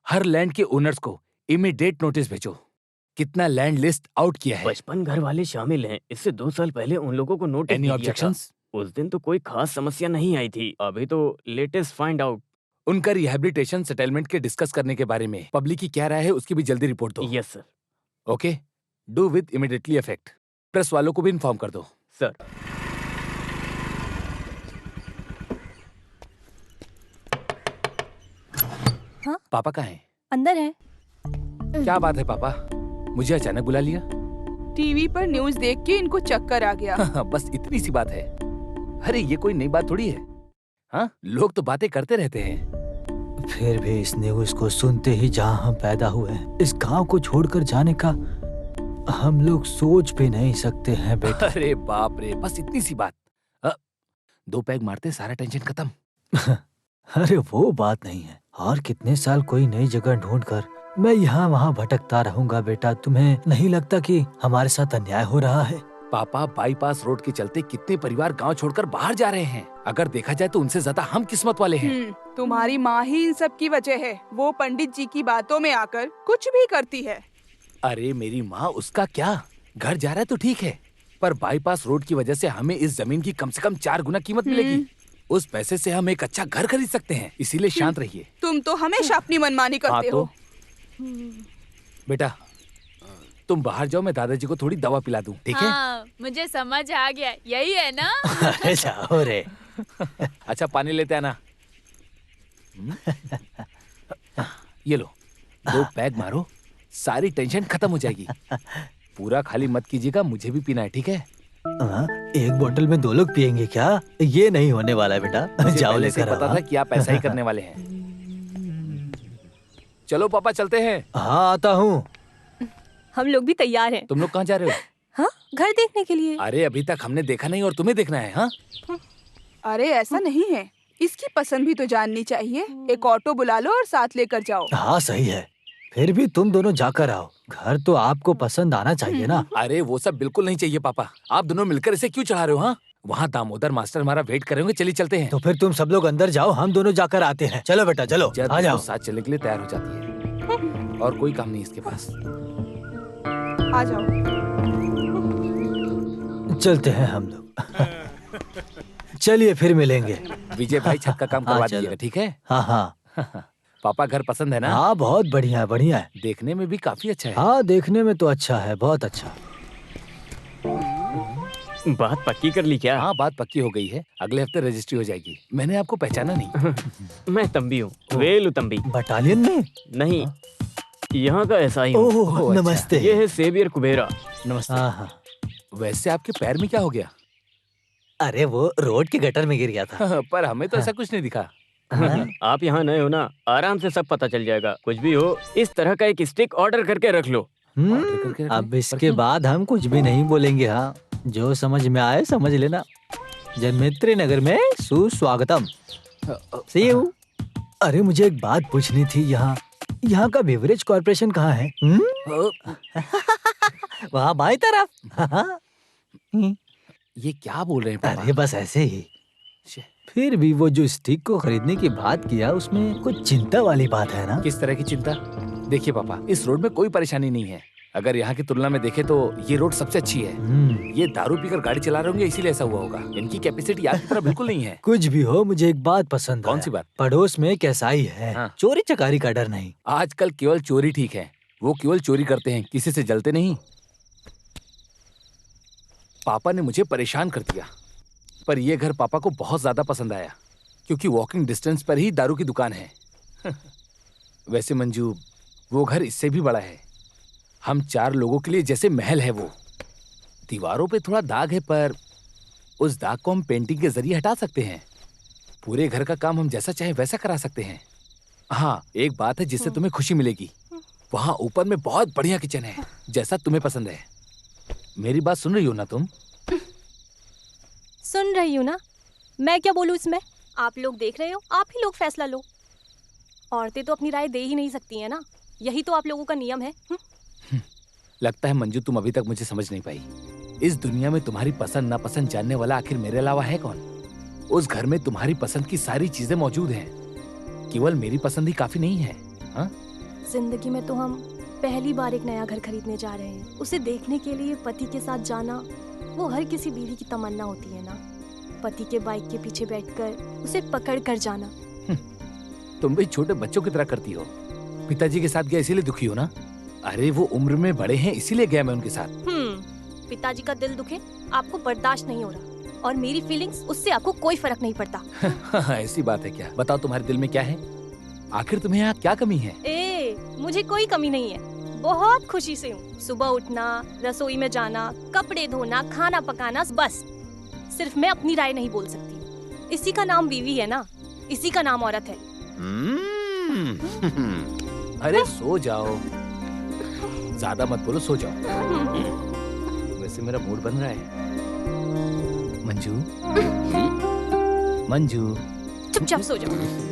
हर लैंड के ओनर्स को इमीडिएट नोटिस भेजो। कितना लैंड लिस्ट आउट किया है? 55 घर वाले शामिल हैं। इससे 2 साल पहले उन लोगों को नोटिस एनी दिया था। ऑब्जेक्शंस? उस दिन तो कोई खास समस्या नहीं आई थी। अभी तो लेटेस्ट फाइंड आउट। उनका रिहैबिलिटेशन सेटलमेंट के डिस्कस करने के बारे में पब्लिक की क्या राय है उसकी भी जल्दी रिपोर्ट दो। Yes sir. Okay, do with immediately effect. Press वालों को भी इन्फॉर्म कर दो। सर। हाँ? पापा कहाँ हैं? अंदर है। क्या बात है पापा, मुझे अचानक बुला लिया? टीवी पर न्यूज़ देख के इनको चक्कर आ गया। बस इतनी सी बात है। अरे ये कोई नई बात थोड़ी है। हाँ, लोग तो बातें करते रहते हैं। फिर भी इस न्यूज़ को सुनते ही जहाँ हम पैदा हुए, इस गांव को छोड़कर जाने का हम लोग सोच भी नहीं सकते हैं बेटा। अरे बाप रे, बस इतनी सी बात। 2 पैग मारते सारा टेंशन खत्म। अरे वो बात नहीं है। और कितने साल कोई नई जगह ढूंढकर मैं यहाँ वहाँ भटकता रहूंगा बेटा। तुम्हें नहीं लगता कि हमारे साथ अन्याय हो रहा है? पापा, बाईपास रोड के चलते कितने परिवार गांव छोड़कर बाहर जा रहे हैं। अगर देखा जाए तो उनसे ज्यादा हम किस्मत वाले हैं। तुम्हारी माँ ही इन सब की वजह है। वो पंडित जी की बातों में आकर कुछ भी करती है। अरे मेरी माँ, उसका क्या, घर जा रहा है तो ठीक है, पर बाईपास रोड की वजह से हमें इस जमीन की कम से कम 4 गुना कीमत मिलेगी। उस पैसे से हम एक अच्छा घर खरीद सकते हैं, इसीलिए शांत रहिए। तुम तो हमेशा अपनी मनमानी करते हो। बेटा तुम बाहर जाओ, मैं दादाजी को थोड़ी दवा पिला दूं, ठीक है? हाँ, मुझे समझ आ गया, यही है ना? अरे जाओ रे। अच्छा पानी लेते आना। ये लो, 2 पैग मारो, सारी टेंशन खत्म हो जाएगी। पूरा खाली मत कीजिएगा, मुझे भी पीना है, ठीक है? एक बोतल में 2 लोग पियेंगे क्या? ये नहीं होने वाला है बेटा। जाओ पहले से लेकर पता था कि आप ऐसा ही करने वाले हैं। चलो पापा चलते हैं। हाँ आता हूँ। हम लोग भी तैयार हैं। तुम लोग कहाँ जा रहे हो? हाँ, घर देखने के लिए। अरे अभी तक हमने देखा नहीं और तुम्हें देखना है। हाँ अरे ऐसा नहीं है, इसकी पसंद भी तो जाननी चाहिए। एक ऑटो बुला लो और साथ लेकर जाओ। हाँ सही है, फिर भी तुम दोनों जाकर आओ। घर तो आपको पसंद आना चाहिए ना। अरे वो सब बिल्कुल नहीं चाहिए पापा, आप दोनों मिलकर इसे क्यों चढ़ा रहे हो? हाँ वहाँ दामोदर मास्टर हमारा वेट करेंगे। चलिए चलते हैं। तो फिर तुम सब लोग अंदर जाओ, हम दोनों जाकर आते हैं। चलो बेटा चलो, जब आ जाओ। वो साथ चलने के लिए तैयार हो जाती है और कोई काम नहीं इसके पास। आ जाओ। चलते हैं हम लोग। चलिए फिर मिलेंगे। विजय भाई छत का काम हाँ, करवा चलो। दीजिएगा, ठीक है? हाँ हाँ पापा घर पसंद है ना? हाँ बहुत बढ़िया है, बढ़िया है। देखने में भी काफी अच्छा है। हाँ देखने में तो अच्छा है, बहुत अच्छा। बात पक्की कर ली क्या? हाँ बात पक्की हो गई है, अगले हफ्ते रजिस्ट्री हो जाएगी। मैंने आपको पहचाना नहीं। मैं तंबी हूँ, वेलु तंबी। बटालियन में? नहीं, यहाँ का ऐसा ही हूँ। ओह अच्छा। नमस्ते। ये है सेवियर कुबेरा। नमस्ते। हाँ हाँ। वैसे आपके पैर में क्या हो गया? अरे वो रोड के गटर में गिर गया था। पर हमें तो ऐसा कुछ नहीं दिखा। हाँ? आप यहाँ नए हो ना, आराम से सब पता चल जाएगा। कुछ भी हो, इस तरह का एक स्टिक ऑर्डर करके रख लो। ऑर्डर करके रख अब लो। इसके बाद हम कुछ भी नहीं बोलेंगे। हाँ जो समझ में आए समझ लेना। जनमित्री नगर में सुस्वागतम। See you। अरे मुझे एक बात पूछनी थी, यहाँ का बेवरेज कॉर्पोरेशन कहाँ है? वहाँ बाई तरफ। ये क्या बोल रहे हैं पापा? अरे बस ऐसे ही। फिर भी वो जो स्टिक को खरीदने की बात किया, उसमें कुछ चिंता वाली बात है ना? किस तरह की चिंता? देखिए पापा, इस रोड में कोई परेशानी नहीं है। अगर यहाँ की तुलना में देखें तो ये रोड सबसे अच्छी है। ये दारू पीकर गाड़ी चला रहे होंगे इसीलिए ऐसा हुआ होगा। इनकी कैपेसिटी आपकी तरह बिल्कुल नहीं है। कुछ भी हो, मुझे एक बात पसंद कौन आया। सी बात? पड़ोस में एक ऐसाई है, हाँ। चोरी चकारी का डर नहीं। आजकल केवल चोरी ठीक है, वो केवल चोरी करते हैं, किसी से जलते नहीं। पापा ने मुझे परेशान कर दिया, पर ये घर पापा को बहुत ज्यादा पसंद आया क्योंकि वॉकिंग डिस्टेंस पर ही दारू की दुकान है। वैसे मंजू, वो घर इससे भी बड़ा है। हम 4 लोगों के लिए जैसे महल है वो। दीवारों पे थोड़ा दाग है, पर उस दाग को हम पेंटिंग के जरिए हटा सकते हैं। पूरे घर का काम हम जैसा चाहे वैसा करा सकते हैं। हाँ एक बात है जिससे तुम्हें खुशी मिलेगी, वहाँ ऊपर में बहुत बढ़िया किचन है, जैसा तुम्हें पसंद है। मेरी बात सुन रही हो ना तुम? सुन रही हूँ ना, मैं क्या बोलूँ इसमें? आप लोग देख रहे हो, आप ही लोग फैसला लो। औरतें तो अपनी राय दे ही नहीं सकती हैं ना, यही तो आप लोगों का नियम है। लगता है मंजू तुम अभी तक मुझे समझ नहीं पाई। इस दुनिया में तुम्हारी पसंद नापसंद जानने वाला आखिर मेरे अलावा है कौन? उस घर में तुम्हारी पसंद की सारी चीजें मौजूद हैं, केवल मेरी पसंद ही काफी नहीं है। हाँ? जिंदगी में तो हम पहली बार एक नया घर खरीदने जा रहे हैं। उसे देखने के लिए पति के साथ जाना, वो हर किसी बीवी की तमन्ना होती है ना। पति के बाइक के पीछे बैठकर उसे पकड़ कर जाना। तुम भी छोटे बच्चों की तरह करती हो। पिताजी के साथ गया इसीलिए दुखी हो ना? अरे वो उम्र में बड़े हैं इसीलिए गया मैं उनके साथ। पिताजी का दिल दुखे आपको बर्दाश्त नहीं हो रहा, और मेरी फीलिंग्स, उससे आपको कोई फर्क नहीं पड़ता। ऐसी बात है क्या? बताओ तुम्हारे दिल में क्या है? आखिर तुम्हें यहाँ क्या कमी है? मुझे कोई कमी नहीं है, बहुत खुशी से हूँ। सुबह उठना, रसोई में जाना, कपड़े धोना, खाना पकाना, बस। सिर्फ मैं अपनी राय नहीं बोल सकती। इसी का नाम बीवी है ना, इसी का नाम औरत है। अरे सो जाओ, ज्यादा मत बोलो, सो जाओ। वैसे मेरा मूड बन रहा है। मंजू, मंजू, चुपचाप सो जाओ।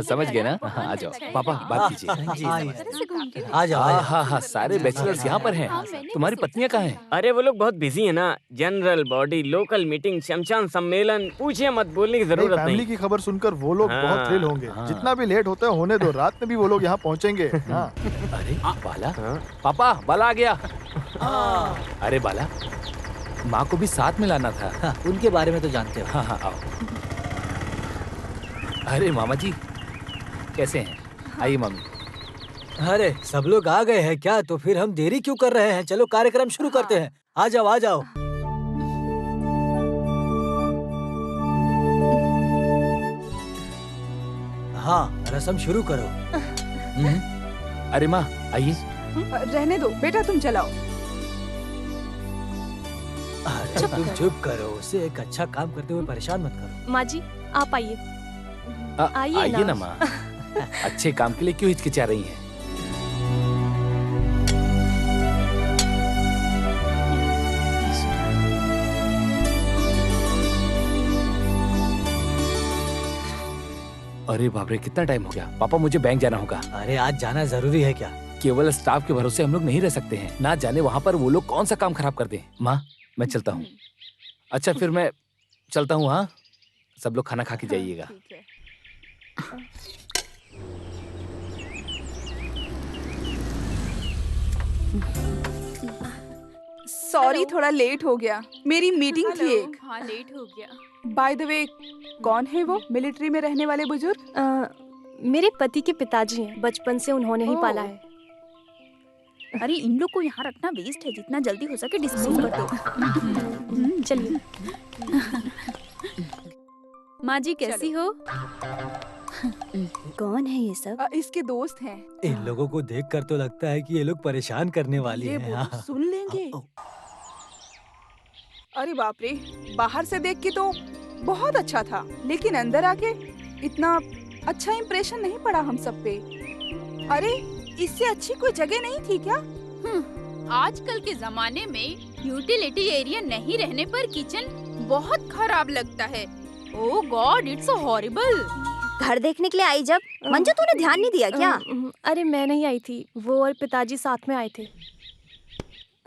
समझ गए ना? आ जाओ पापा, बात कीजिए। आ जाओ। हाँ हाँ, सारे बैचलर्स यहाँ पर हैं। तुम्हारी पत्नियाँ कहाँ हैं? अरे वो लोग बहुत बिजी है ना, जनरल बॉडी, लोकल मीटिंग, शमशान सम्मेलन, पूछिए मत, बोलने की जरूरत नहीं। फैमिली की खबर सुनकर वो लोग हाँ, बहुत थ्रिल होंगे। जितना भी लेट होता है होने दो, रात में भी वो लोग यहाँ पहुँचेंगे। हाँ। अरे बाला, पापा बाला आ गया। अरे बाला, माँ को भी साथ में लाना था। हाँ, उनके बारे में तो जानते हो। हाँ हाँ आओ। अरे मामा जी कैसे हैं? आइए मामी। अरे सब लोग आ गए हैं क्या? तो फिर हम देरी क्यों कर रहे हैं? चलो कार्यक्रम शुरू करते हैं। आ जाओ आ जाओ। हाँ रस्म शुरू करो। अरे माँ आइए। रहने दो बेटा, तुम चलाओ। अरे तुम चुप करो, उसे एक अच्छा काम करते हुए परेशान मत करो। माँ जी आप आइए। आइए ना माँ। अच्छे काम के लिए क्यों हिचकिचा रही हैं? अरे बाप रे, कितना टाइम हो गया। पापा मुझे बैंक जाना होगा। अरे आज जाना जरूरी है क्या? केवल स्टाफ के भरोसे हम लोग नहीं रह सकते हैं। ना जाने वहाँ पर वो लोग कौन सा काम खराब कर दें। माँ मैं चलता हूँ। अच्छा फिर मैं चलता हूँ। हाँ सब लोग खाना खा के जाइएगा। ठीक है। सॉरी थोड़ा लेट हो गया, मेरी मीटिंग थी एक। हाँ लेट हो गया। बाय द वे, कौन है वो मिलिट्री में रहने वाले बुजुर्ग? मेरे पति के पिताजी हैं, बचपन से उन्होंने ही पाला है। अरे इन लोग को यहाँ रखना वेस्ट है, जितना जल्दी हो सके डिस्पोज कर दो। चलिए। माँ जी कैसी हो? कौन है ये सब? इसके दोस्त हैं। इन लोगों को देखकर तो लगता है कि ये लोग परेशान करने वाली ये हैं। वो सुन लेंगे। अरे बाप रे, बाहर से देख के तो बहुत अच्छा था, लेकिन अंदर आके इतना अच्छा इंप्रेशन नहीं पड़ा हम सब पे। अरे इससे अच्छी कोई जगह नहीं थी क्या? आजकल के जमाने में यूटिलिटी एरिया नहीं रहने पर किचन बहुत खराब लगता है। ओह गॉड, इट्स सो हॉरिबल। घर देखने के लिए आई जब मंजू तूने ध्यान नहीं दिया क्या? अरे मैं नहीं आई थी, वो और पिताजी साथ में आए थे।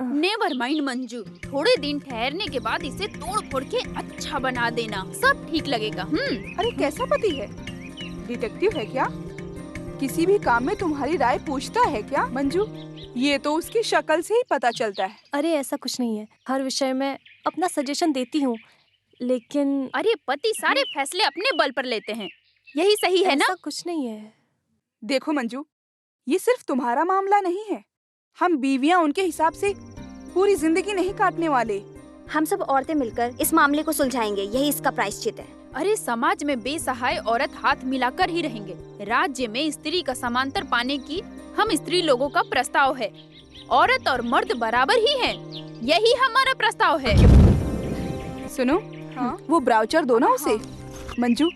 नेवर माइंड मंजू, थोड़े दिन ठहरने के बाद इसे तोड़ फोड़ के अच्छा बना देना, सब ठीक लगेगा। अरे कैसा पति है? डिटेक्टिव है क्या? किसी भी काम में तुम्हारी राय पूछता है क्या मंजू? ये तो उसकी शक्ल से ही पता चलता है। अरे ऐसा कुछ नहीं है, हर विषय में अपना सजेशन देती हूँ, लेकिन अरे पति सारे फैसले अपने बल पर लेते हैं, यही सही है ना? ऐसा कुछ नहीं है। देखो मंजू, ये सिर्फ तुम्हारा मामला नहीं है। हम बीवियां उनके हिसाब से पूरी जिंदगी नहीं काटने वाले। हम सब औरतें मिलकर इस मामले को सुलझाएंगे, यही इसका प्रायश्चित है। अरे समाज में बेसहाय औरत हाथ मिलाकर ही रहेंगे। राज्य में स्त्री का समांतर पाने की हम स्त्री लोगों का प्रस्ताव है। औरत और मर्द बराबर ही हैं, यही हमारा प्रस्ताव है। सुनो, वो ब्राउचर दो ना उसे। मंजू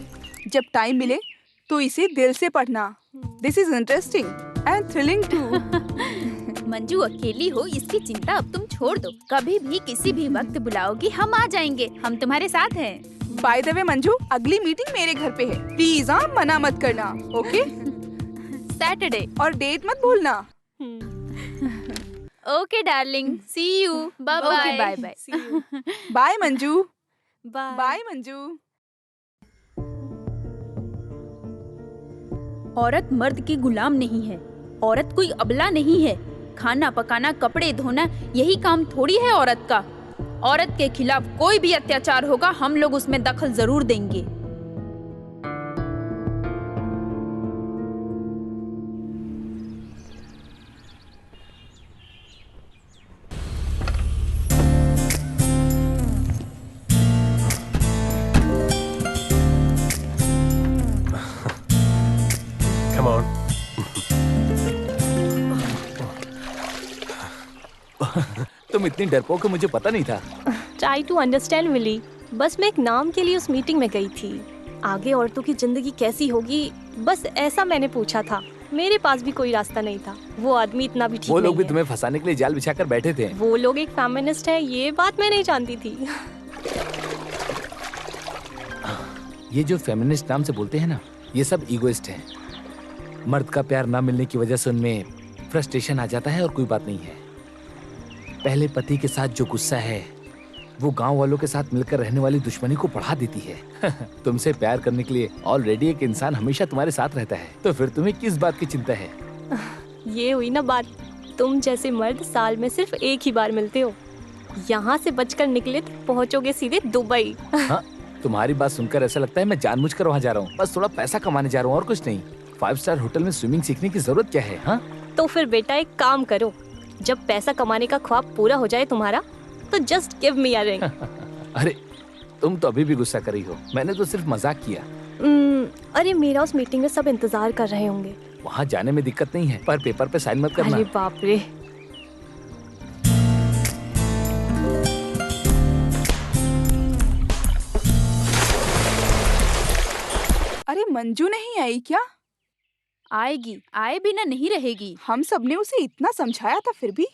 जब टाइम मिले तो इसे दिल से पढ़ना। This is interesting and thrilling too. Manju अकेली हो इसकी चिंता अब तुम छोड़ दो। कभी भी किसी भी वक्त बुलाओगी हम आ जाएंगे, हम तुम्हारे साथ हैं। बाय द वे मंजू, अगली मीटिंग मेरे घर पे है, प्लीज हाँ मना मत करना। ओके? सैटरडे। और डेट मत भूलना। Okay darling, see you. Bye bye. Bye bye. Bye Manju. Bye bye Manju. औरत मर्द की गुलाम नहीं है, औरत कोई अबला नहीं है। खाना पकाना, कपड़े धोना, यही काम थोड़ी है औरत का। औरत के खिलाफ कोई भी अत्याचार होगा, हम लोग उसमें दखल जरूर देंगे। Come on. तुम इतनी डरपोक हो, मुझे पता नहीं था। ट्राई टू अंडरस्टैंड विली, बस मैं एक नाम के लिए उस मीटिंग में गई थी। आगे औरतों की जिंदगी कैसी होगी, बस ऐसा मैंने पूछा था। मेरे पास भी कोई रास्ता नहीं था। वो आदमी इतना भी ठीक वो लोग नहीं भी है। तुम्हें फंसाने के लिए जाल बिछाकर बैठे थे। वो लोग एक फेमिनिस्ट है, ये बात मैं नहीं जानती थी। ये जो फेमिनिस्ट नाम से बोलते हैं ना, ये सब ईगोइस्ट हैं। मर्द का प्यार ना मिलने की वजह से उनमें फ्रस्ट्रेशन आ जाता है और कोई बात नहीं है। पहले पति के साथ जो गुस्सा है वो गांव वालों के साथ मिलकर रहने वाली दुश्मनी को बढ़ा देती है। तुमसे प्यार करने के लिए ऑलरेडी एक इंसान हमेशा तुम्हारे साथ रहता है, तो फिर तुम्हें किस बात की चिंता है? ये हुई ना बात। तुम जैसे मर्द साल में सिर्फ एक ही बार मिलते हो। यहाँ से बचकर निकले तो पहुँचोगे सीधे दुबई। हाँ, तुम्हारी बात सुनकर ऐसा लगता है मैं जानबूझकर वहाँ जा रहा हूँ। बस थोड़ा पैसा कमाने जा रहा हूँ और कुछ नहीं। 5 स्टार होटल में स्विमिंग सीखने की जरूरत क्या है? हाँ तो फिर बेटा एक काम करो, जब पैसा कमाने का ख्वाब पूरा हो जाए तुम्हारा, तो just give me a ring. अरे तुम तो अभी भी गुस्सा कर रही हो, मैंने तो सिर्फ मजाक किया। अरे मेरा उस मीटिंग में सब इंतजार कर रहे होंगे। वहाँ जाने में दिक्कत नहीं है, पर पेपर पे साइन मत करना। अरे बाप रे। अरे अरे मंजू नहीं आई क्या? आएगी, आए बिना नहीं रहेगी। हम सबने उसे इतना समझाया था, फिर भी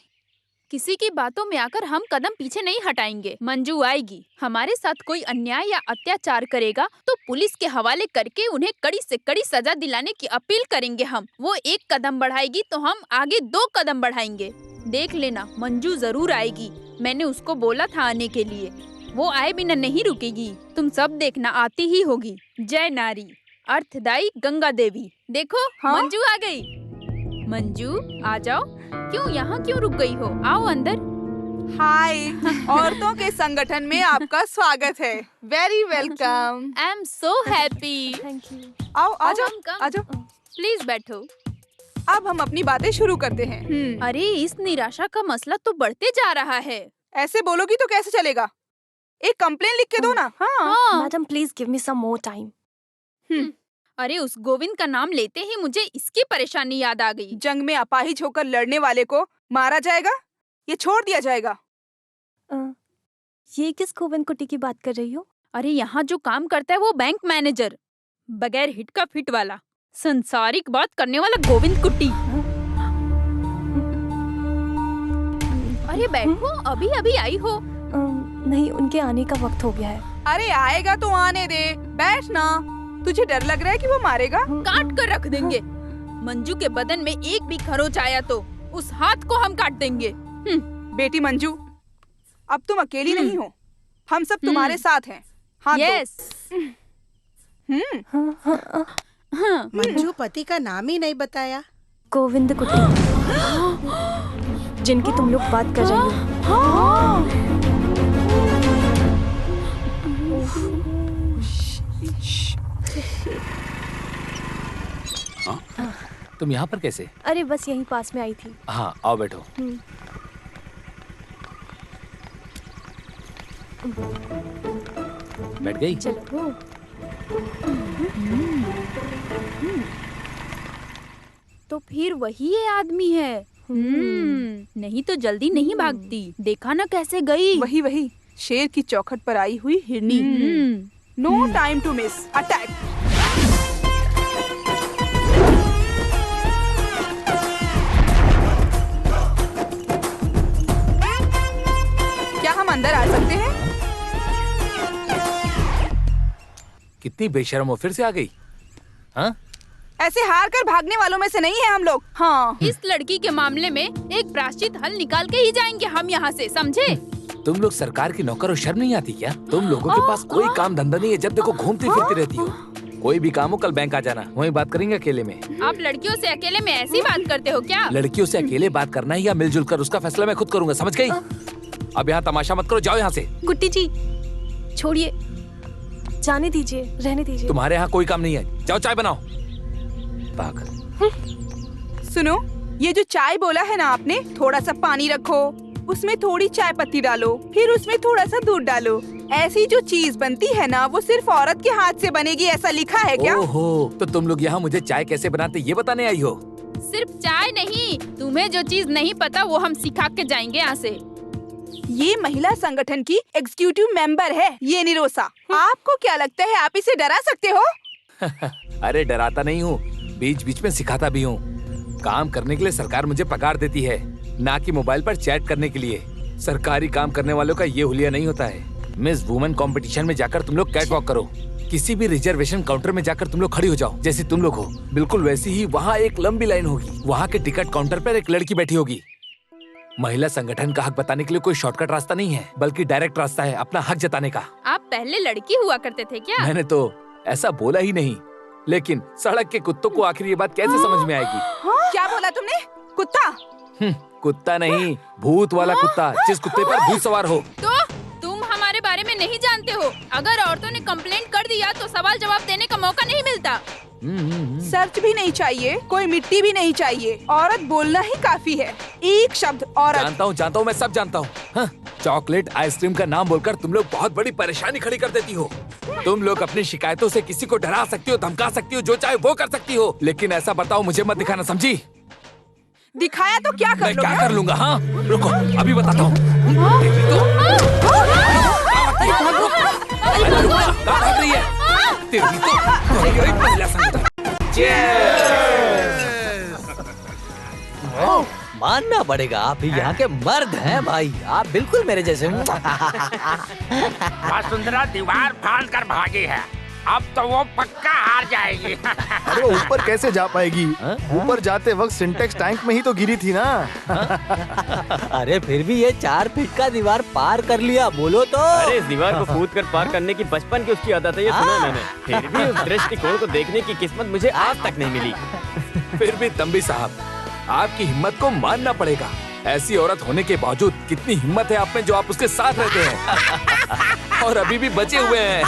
किसी की बातों में आकर हम कदम पीछे नहीं हटाएंगे। मंजू आएगी। हमारे साथ कोई अन्याय या अत्याचार करेगा तो पुलिस के हवाले करके उन्हें कड़ी से कड़ी सजा दिलाने की अपील करेंगे हम। वो 1 कदम बढ़ाएगी तो हम आगे 2 कदम बढ़ाएंगे। देख लेना, मंजू जरूर आएगी। मैंने उसको बोला था आने के लिए। वो आए बिना नहीं रुकेगी। तुम सब देखना, आती ही होगी। जय नारी, अर्थदायी गंगा देवी। देखो, हाँ? मंजू आ गई। मंजू आ जाओ। क्यों यहाँ क्यों रुक गई हो? आओ अंदर। हाय, औरतों के संगठन में आपका स्वागत है। Very welcome. I am so happy. Thank you. आओ, आ आओ, जाओ, come, आ जाओ। प्लीज बैठो। अब हम अपनी बातें शुरू करते हैं। अरे, इस निराशा का मसला तो बढ़ते जा रहा है। ऐसे बोलोगी तो कैसे चलेगा? एक कंप्लेन लिख के दो ना। हाँ। हाँ। Madam please give me some more time. अरे, उस गोविंद का नाम लेते ही मुझे इसकी परेशानी याद आ गई। जंग में अपाहिज होकर लड़ने वाले को मारा जाएगा, ये छोड़ दिया जाएगा? ये किस गोविंद कुटी की बात कर रही हो? अरे, यहाँ जो काम करता है वो बैंक मैनेजर, बगैर हिट का फिट वाला, संसारिक बात करने वाला गोविंद कुट्टी। अरे बैठो, अभी अभी आई हो। नहीं, उनके आने का वक्त हो गया है। अरे आएगा तो आने दे, बैठ ना। तुझे डर लग रहा है कि वो मारेगा? काट कर रख देंगे। मंजू के बदन में एक भी खरोच आया तो उस हाथ को हम काट देंगे। बेटी मंजू, अब तुम अकेली नहीं हो, हम सब तुम्हारे साथ हैं। हाथ दो। यस। मंजू पति का नाम ही नहीं बताया। गोविंद कुटी, जिनकी तुम लोग बात कर रही हो। तुम यहाँ पर कैसे? अरे बस यहीं पास में आई थी। हाँ, आओ बैठो। बैठ गई? चलो। तो फिर वही ये आदमी है। नहीं तो जल्दी नहीं भागती। देखा ना कैसे गई। वही वही, शेर की चौखट पर आई हुई हिरनी। No time to miss, attack. क्या हम अंदर आ सकते हैं? कितनी बेशर्म हो, फिर से आ गई? हाँ? ऐसे हार कर भागने वालों में से नहीं है हम लोग। हाँ। इस लड़की के मामले में एक प्रायश्चित हल निकाल के ही जाएंगे हम यहाँ से, समझे? तुम लोग सरकार की नौकर हो, शर्म नहीं आती क्या? तुम लोगों के पास कोई काम धंधा नहीं है, जब देखो घूमती फिरती रहती हो। कोई भी काम हो कल बैंक आ जाना, वहीं बात करेंगे अकेले में। आप लड़कियों से अकेले में ऐसी बात करते हो क्या? लड़कियों से अकेले बात करना है या मिलजुल कर, उसका फैसला मैं खुद करूंगा, समझ गई? अब यहाँ तमाशा मत करो, जाओ यहाँ से। गुट्टी जी छोड़िए, जाने दीजिए, रहने दीजिए। तुम्हारे यहाँ कोई काम नहीं है, जाओ चाय बनाओ। पागल। सुनो, ये जो चाय बोला है ना आपने, थोड़ा सा पानी रखो, उसमें थोड़ी चाय पत्ती डालो, फिर उसमें थोड़ा सा दूध डालो। ऐसी जो चीज बनती है ना, वो सिर्फ औरत के हाथ से बनेगी, ऐसा लिखा है क्या? ओहो, तो तुम लोग यहाँ मुझे चाय कैसे बनाते ये बताने आई हो? सिर्फ चाय नहीं, तुम्हें जो चीज नहीं पता वो हम सिखा के जाएंगे यहाँ से। ये महिला संगठन की एग्जीक्यूटिव मेंबर है, ये निरोसा। आपको क्या लगता है आप इसे डरा सकते हो? अरे डराता नहीं हूँ, बीच बीच में सिखाता भी हूँ। काम करने के लिए सरकार मुझे पगार देती है, ना कि मोबाइल पर चैट करने के लिए। सरकारी काम करने वालों का ये हुलिया नहीं होता है। मिस वुमेन कंपटीशन में जाकर तुम लोग कैट वॉक करो, किसी भी रिजर्वेशन काउंटर में जाकर तुम लोग खड़ी हो जाओ, जैसे तुम लोग हो बिल्कुल वैसी ही वहाँ एक लंबी लाइन होगी। वहाँ के टिकट काउंटर पर एक लड़की बैठी होगी। महिला संगठन का हक बताने के लिए कोई शॉर्टकट रास्ता नहीं है, बल्कि डायरेक्ट रास्ता है अपना हक जताने का। आप पहले लड़की हुआ करते थे क्या? मैंने तो ऐसा बोला ही नहीं, लेकिन सड़क के कुत्तों को आखिर ये बात कैसे समझ में आएगी? क्या बोला तुमने? कुत्ता? कुत्ता नहीं, भूत वाला कुत्ता, जिस कुत्ते पर भूत सवार हो। तो तुम हमारे बारे में नहीं जानते हो। अगर औरतों ने कंप्लेंट कर दिया तो सवाल जवाब देने का मौका नहीं मिलता। सर्च भी नहीं चाहिए, कोई मिट्टी भी नहीं चाहिए, औरत बोलना ही काफी है। एक शब्द औरत। जानता हूँ, मैं सब जानता हूँ। चॉकलेट आइसक्रीम का नाम बोलकर तुम लोग बहुत बड़ी परेशानी खड़ी कर देती हो। तुम लोग अपनी शिकायतों से किसी को डरा सकती हो, धमका सकती हो, जो चाहे वो कर सकती हो, लेकिन ऐसा बर्ताव मुझे मत दिखाना, समझी? दिखाया तो क्या कर मैं क्या कर लूंगा? हाँ रुको, अभी बताता हूँ। तेरी तो यही पहला संगठन। मानना पड़ेगा, आप ही यहाँ के मर्द हैं भाई। आप बिल्कुल मेरे जैसे। वसुंधरा दीवार फाड़ कर भागी है, अब तो वो पक्का हार जाएगी। अरे वो ऊपर कैसे जा पाएगी? ऊपर जाते वक्त सिंटेक्स टैंक में ही तो गिरी थी ना। अरे फिर भी ये 4 फीट का दीवार पार कर लिया, बोलो तो। अरे इस दीवार को कूद कर पार करने की बचपन की उसकी आदत है, ये सुना मैंने। फिर भी उस दृष्टिकोण को देखने की किस्मत मुझे आज तक नहीं मिली। फिर भी तंबी साहब, आपकी हिम्मत को मानना पड़ेगा। ऐसी औरत होने के बावजूद कितनी हिम्मत है आप में, जो आप उसके साथ रहते हैं और अभी भी बचे हुए हैं।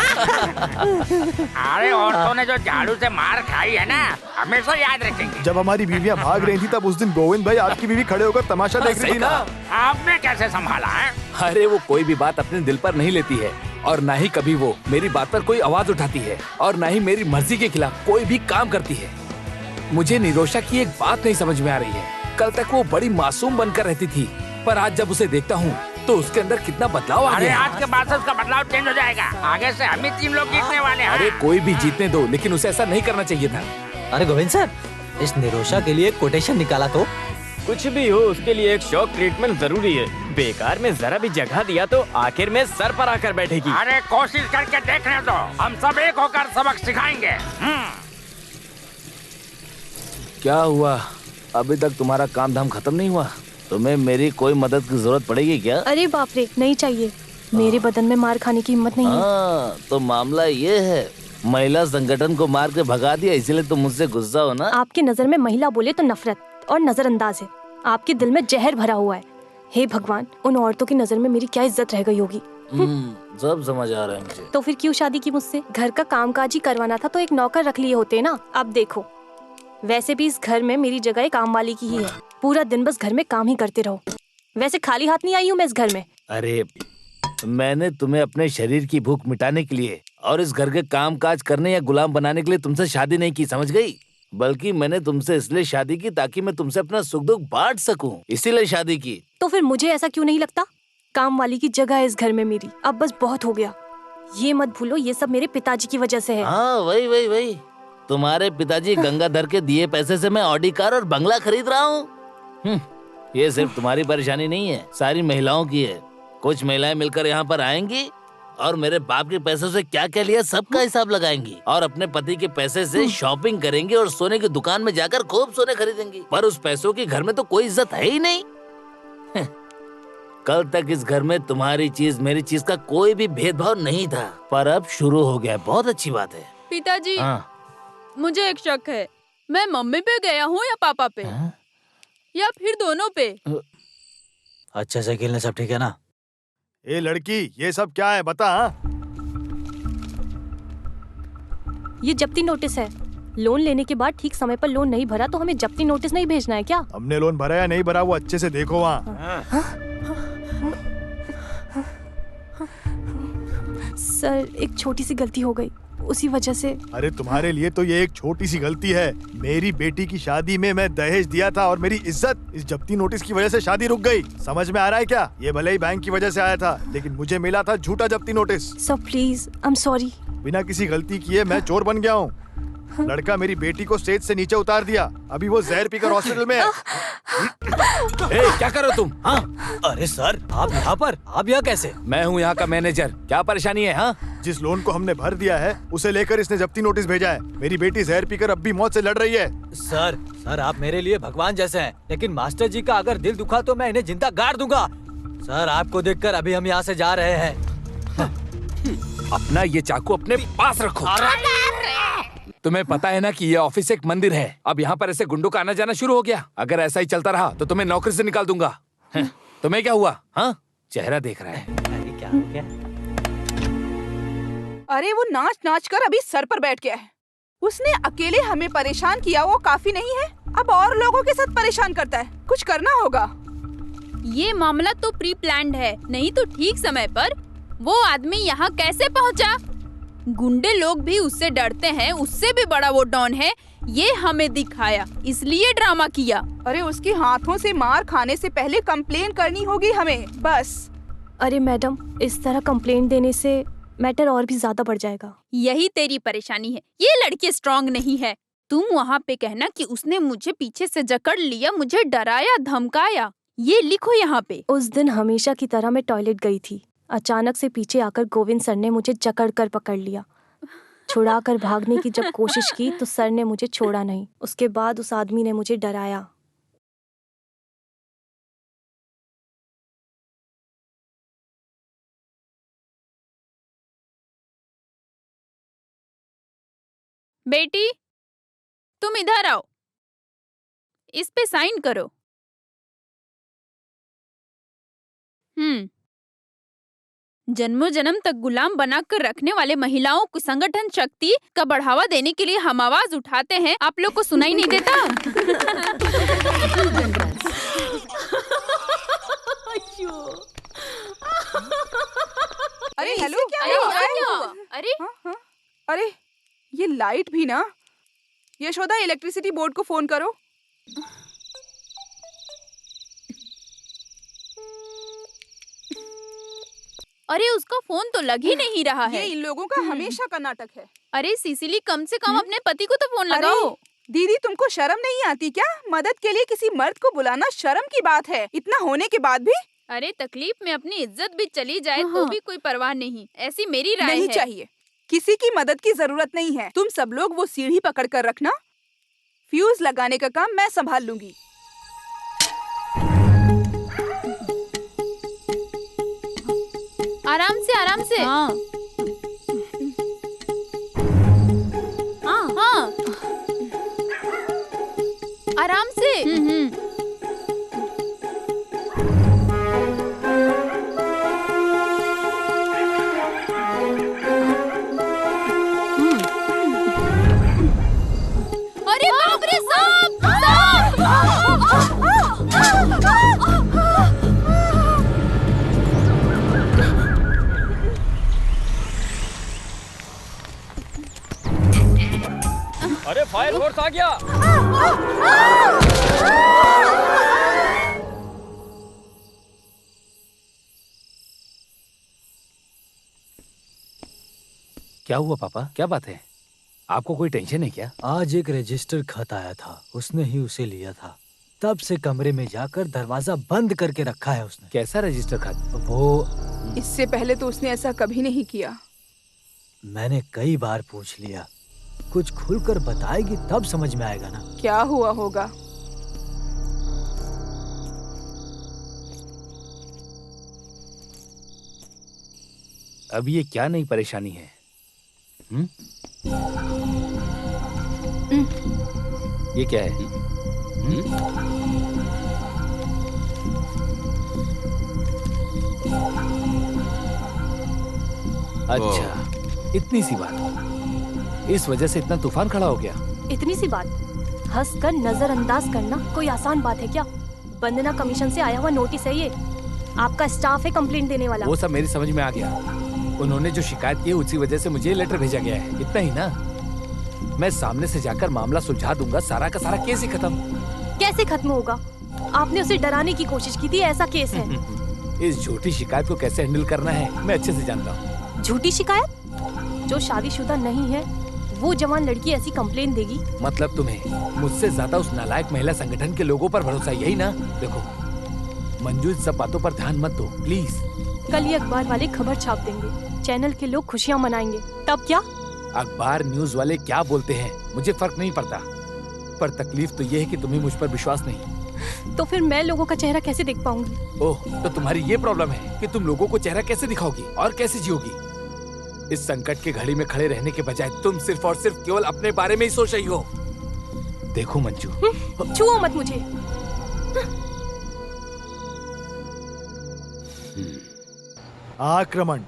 अरे औरतों ने जो झाड़ू से मार खाई है ना, हमेशा याद रखेंगे। जब हमारी बीवियां भाग रही थी तब उस दिन गोविंद भाई आपकी बीवी खड़े होकर तमाशा देख रही थी ना। आपने कैसे संभाला है? अरे वो कोई भी बात अपने दिल पर नहीं लेती है, और न ही कभी वो मेरी बात पर कोई आवाज उठाती है, और न ही मेरी मर्जी के खिलाफ कोई भी काम करती है। मुझे निरोशा की एक बात नहीं समझ में आ रही है। कल तक वो बड़ी मासूम बनकर रहती थी, पर आज जब उसे देखता हूँ तो उसके अंदर कितना बदलाव आ गया। आज के बाद से उसका बदलाव चेंज हो जाएगा। आगे से हम ही 3 लोग जीतने वाले हैं। अरे कोई भी जीतने दो, लेकिन उसे ऐसा नहीं करना चाहिए था। अरे गोविंद सर, इस निरोशा के लिए कोटेशन निकाला तो। कुछ भी हो, उसके लिए एक शॉक ट्रीटमेंट जरूरी है। बेकार में जरा भी जगह दिया तो आखिर में सर पर आकर बैठेगी। अरे कोशिश करके देखने दो, हम सब एक होकर सबक सिखाएंगे। क्या हुआ? अभी तक तुम्हारा काम धाम खत्म नहीं हुआ? तुम्हें मेरी कोई मदद की जरूरत पड़ेगी क्या? अरे बाप रे, नहीं चाहिए। मेरे बदन में मार खाने की हिम्मत नहीं है। तो मामला ये है, महिला संगठन को मार के भगा दिया, इसलिए तुम मुझसे गुस्सा हो ना? आपकी नजर में महिला बोले तो नफरत और नजरअंदाज है। आपके दिल में जहर भरा हुआ है। हे भगवान, उन औरतों की नजर में मेरी क्या इज्जत रह गई होगी। सब समझ आ रहा है मुझे। तो फिर क्यों शादी की मुझसे? घर का कामकाज ही करवाना था तो एक नौकर रख लिए होते ना। अब देखो, वैसे भी इस घर में मेरी जगह काम वाली की ही है। पूरा दिन बस घर में काम ही करते रहो। वैसे खाली हाथ नहीं आई हूँ मैं इस घर में। अरे मैंने तुम्हें अपने शरीर की भूख मिटाने के लिए और इस घर के काम काज करने या गुलाम बनाने के लिए तुमसे शादी नहीं की, समझ गई? बल्कि मैंने तुमसे इसलिए शादी की ताकि मैं तुमसे अपना सुख दुख बांट सकूं, इसीलिए शादी की। तो फिर मुझे ऐसा क्यों नहीं लगता? काम वाली की जगह है इस घर में मेरी। अब बस बहुत हो गया। ये मत भूलो, ये सब मेरे पिताजी की वजह से है। हाँ वही तुम्हारे पिताजी गंगाधर के दिए पैसे से मैं ऑडी कार और बंगला खरीद रहा हूँ। ये सिर्फ तुम्हारी परेशानी नहीं है, सारी महिलाओं की है। कुछ महिलाएं मिलकर यहाँ पर आएंगी और मेरे बाप के पैसों से क्या क्या लिया सबका हिसाब लगाएंगी, और अपने पति के पैसे से शॉपिंग करेंगी और सोने की दुकान में जाकर खूब सोने खरीदेंगी। पर उस पैसों की घर में तो कोई इज्जत है ही नहीं। कल तक इस घर में तुम्हारी चीज मेरी चीज का कोई भी भेदभाव नहीं था, पर अब शुरू हो गया। बहुत अच्छी बात है। पिताजी, हाँ। मुझे एक शक है, मैं मम्मी पे गया हूँ या पापा पे? या फिर दोनों पे? अच्छे से खेलने सब ठीक है ना? ए लड़की, ये सब क्या है बता। ये जब्ती नोटिस है। लोन लेने के बाद ठीक समय पर लोन नहीं भरा तो हमें जब्ती नोटिस नहीं भेजना है क्या? हमने लोन भरा या नहीं भरा वो अच्छे से देखो वहाँ। सर, एक छोटी सी गलती हो गई, उसी वजह से। अरे तुम्हारे लिए तो ये एक छोटी सी गलती है। मेरी बेटी की शादी में मैं दहेज दिया था और मेरी इज्जत इस जब्ती नोटिस की वजह से शादी रुक गई। समझ में आ रहा है क्या? ये भले ही बैंक की वजह से आया था, लेकिन मुझे मिला था झूठा जब्ती notice. Sir please, I am sorry. बिना किसी गलती किए मैं चोर बन गया हूँ। लड़का मेरी बेटी को स्टेज से नीचे उतार दिया, अभी वो जहर पीकर हॉस्पिटल में है। क्या कर रहे हो तुम? हाँ? अरे सर, आप यहाँ पर? आप यहाँ कैसे? मैं हूँ यहाँ का मैनेजर। क्या परेशानी है? हाँ? जिस लोन को हमने भर दिया है उसे लेकर इसने जब्ती नोटिस भेजा है। मेरी बेटी जहर पीकर अब भी मौत से लड़ रही है। सर आप मेरे लिए भगवान जैसे हैं, लेकिन मास्टर जी का अगर दिल दुखा तो मैं इन्हें जिंदा गाड़ दूंगा। सर, आपको देखकर अभी हम यहाँ से जा रहे हैं। अपना ये चाकू अपने पास रखो। तुम्हें पता है ना कि ये ऑफिस एक मंदिर है। अब यहाँ पर ऐसे गुंडों का आना जाना शुरू हो गया। अगर ऐसा ही चलता रहा तो तुम्हें नौकरी से निकाल दूंगा। तुम्हें क्या हुआ? हाँ, चेहरा देख रहा है। अरे क्या हो गया? अरे वो नाच नाच कर अभी सर पर बैठ गया है। उसने अकेले हमें परेशान किया वो काफी नहीं है, अब और लोगों के साथ परेशान करता है। कुछ करना होगा। ये मामला तो प्री प्लान्ड है, नहीं तो ठीक समय पर वो आदमी यहाँ कैसे पहुँचा? गुंडे लोग भी उससे डरते हैं, उससे भी बड़ा वो डॉन है। ये हमें दिखाया, इसलिए ड्रामा किया। अरे उसके हाथों से मार खाने से पहले कंप्लेन करनी होगी हमें, बस। अरे मैडम, इस तरह कंप्लेंट देने से मैटर और भी ज्यादा बढ़ जाएगा। यही तेरी परेशानी है, ये लड़की स्ट्रांग नहीं है। तुम वहाँ पे कहना कि उसने मुझे पीछे से जकड़ लिया, मुझे डराया धमकाया। ये लिखो यहाँ पे। उस दिन हमेशा की तरह मैं टॉयलेट गई थी। अचानक से पीछे आकर गोविंद सर ने मुझे जकड़ कर पकड़ लिया। छुड़ा कर भागने की जब कोशिश की तो सर ने मुझे छोड़ा नहीं। उसके बाद उस आदमी ने मुझे डराया। बेटी, तुम इधर आओ, इस पे साइन करो। जन्मों जन्म तक गुलाम बनाकर रखने वाले महिलाओं को संगठन शक्ति का बढ़ावा देने के लिए हम आवाज उठाते हैं। आप लोग को सुनाई नहीं देता? अरे हेलो, क्या हो रहा है? अरे अरे ये लाइट भी ना। यशोदा, इलेक्ट्रिसिटी बोर्ड को फोन करो। अरे उसका फोन तो लग ही नहीं रहा है। ये इन लोगों का हमेशा का नाटक है। अरे सिसिली, कम से कम अपने पति को तो फोन लगाओ। दीदी, तुमको शर्म नहीं आती क्या? मदद के लिए किसी मर्द को बुलाना शर्म की बात है। इतना होने के बाद भी। अरे तकलीफ में अपनी इज्जत भी चली जाए तो भी कोई परवाह नहीं, ऐसी मेरी राय नहीं है। चाहिए, किसी की मदद की जरूरत नहीं है। तुम सब लोग वो सीढ़ी पकड़ कर रखना, फ्यूज लगाने का काम मैं संभाल लूंगी। आराम से, आराम से। हाँ। हाँ। आराम से। अरे बाप रे, सांप! अरे फायर फोर्स आ गया। क्या हुआ पापा, क्या बात है? आपको कोई टेंशन है क्या? आज एक रजिस्टर खत आया था, उसने ही उसे लिया था। तब से कमरे में जाकर दरवाजा बंद करके रखा है उसने। कैसा रजिस्टर खत? वो इससे पहले तो उसने ऐसा कभी नहीं किया। मैंने कई बार पूछ लिया, कुछ खुलकर बताएगी तब समझ में आएगा ना। क्या हुआ होगा? अब ये क्या नई परेशानी है? ये क्या है? अच्छा, इतनी सी बात, इस वजह से इतना तूफान खड़ा हो गया? इतनी सी बात हंसकर नजरअंदाज करना कोई आसान बात है क्या? वंदना कमीशन से आया हुआ नोटिस है ये। आपका स्टाफ है कंप्लेंट देने वाला। वो सब मेरी समझ में आ गया। उन्होंने जो शिकायत की उसी वजह से मुझे लेटर भेजा गया है, इतना ही ना। मैं सामने से जाकर मामला सुलझा दूंगा, सारा का सारा केस ही खत्म। कैसे खत्म होगा? आपने उसे डराने की कोशिश की थी, ऐसा केस है। इस झूठी शिकायत को कैसे हैंडल करना है मैं अच्छे से जानता हूँ। झूठी शिकायत? जो शादीशुदा नहीं है वो जवान लड़की ऐसी कंप्लेन देगी? मतलब तुम्हें मुझसे ज्यादा उस नालायक महिला संगठन के लोगों पर भरोसा, यही ना? देखो मंजू, इन सब बातों पर ध्यान मत दो प्लीज। कल ही अखबार वाले खबर छाप देंगे, चैनल के लोग खुशियाँ मनाएंगे, तब क्या? अखबार न्यूज वाले क्या बोलते हैं मुझे फर्क नहीं पड़ता, पर तकलीफ तो ये है कि तुम्हें मुझ पर विश्वास नहीं। तो फिर मैं लोगों का चेहरा कैसे देख पाऊंगी? ओह, तो तुम्हारी ये प्रॉब्लम है कि तुम लोगों को चेहरा कैसे दिखाओगी और कैसे जियोगी? इस संकट की घड़ी में खड़े रहने के बजाय तुम सिर्फ और सिर्फ केवल अपने बारे में ही सोच रही हो। देखो मंजू, छुओ मत मुझे। आक्रमण,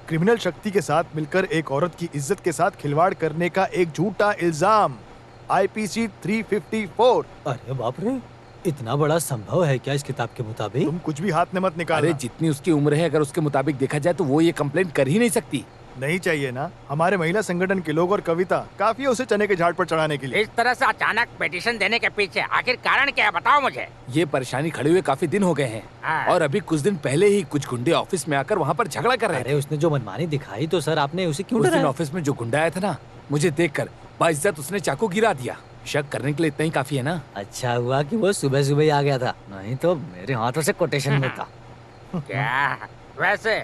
क्रिमिनल शक्ति के साथ मिलकर एक औरत की इज्जत के साथ खिलवाड़ करने का एक झूठा इल्जाम। IPC 354। अरे बाप रे, इतना बड़ा संभव है क्या इस किताब के मुताबिक? तुम कुछ भी हाथ में मत निकालो। अरे जितनी उसकी उम्र है, अगर उसके मुताबिक देखा जाए तो वो ये कंप्लेंट कर ही नहीं सकती। नहीं चाहिए ना, हमारे महिला संगठन के लोग और कविता काफी है उसे चने के झाड़ पर चढ़ाने के लिए। इस तरह से अचानक पिटीशन देने के पीछे आखिर कारण क्या है, बताओ मुझे। ये परेशानी खड़े हुए काफी दिन हो गए हैं हाँ। और अभी कुछ दिन पहले ही कुछ गुंडे ऑफिस में आकर वहाँ पर झगड़ा कर रहे थे। अरे उसने जो मनमानी दिखाई तो सर आपने उसे क्यों उस दिन डराया? ऑफिस में जो गुंडा आया था ना, मुझे देखकर बाइज्जत उसने चाकू गिरा दिया। शक करने के लिए इतना ही काफी है ना। अच्छा हुआ कि वो सुबह सुबह ही आ गया था, नहीं तो मेरे हाथों से कोटेशन में था। क्या वैसे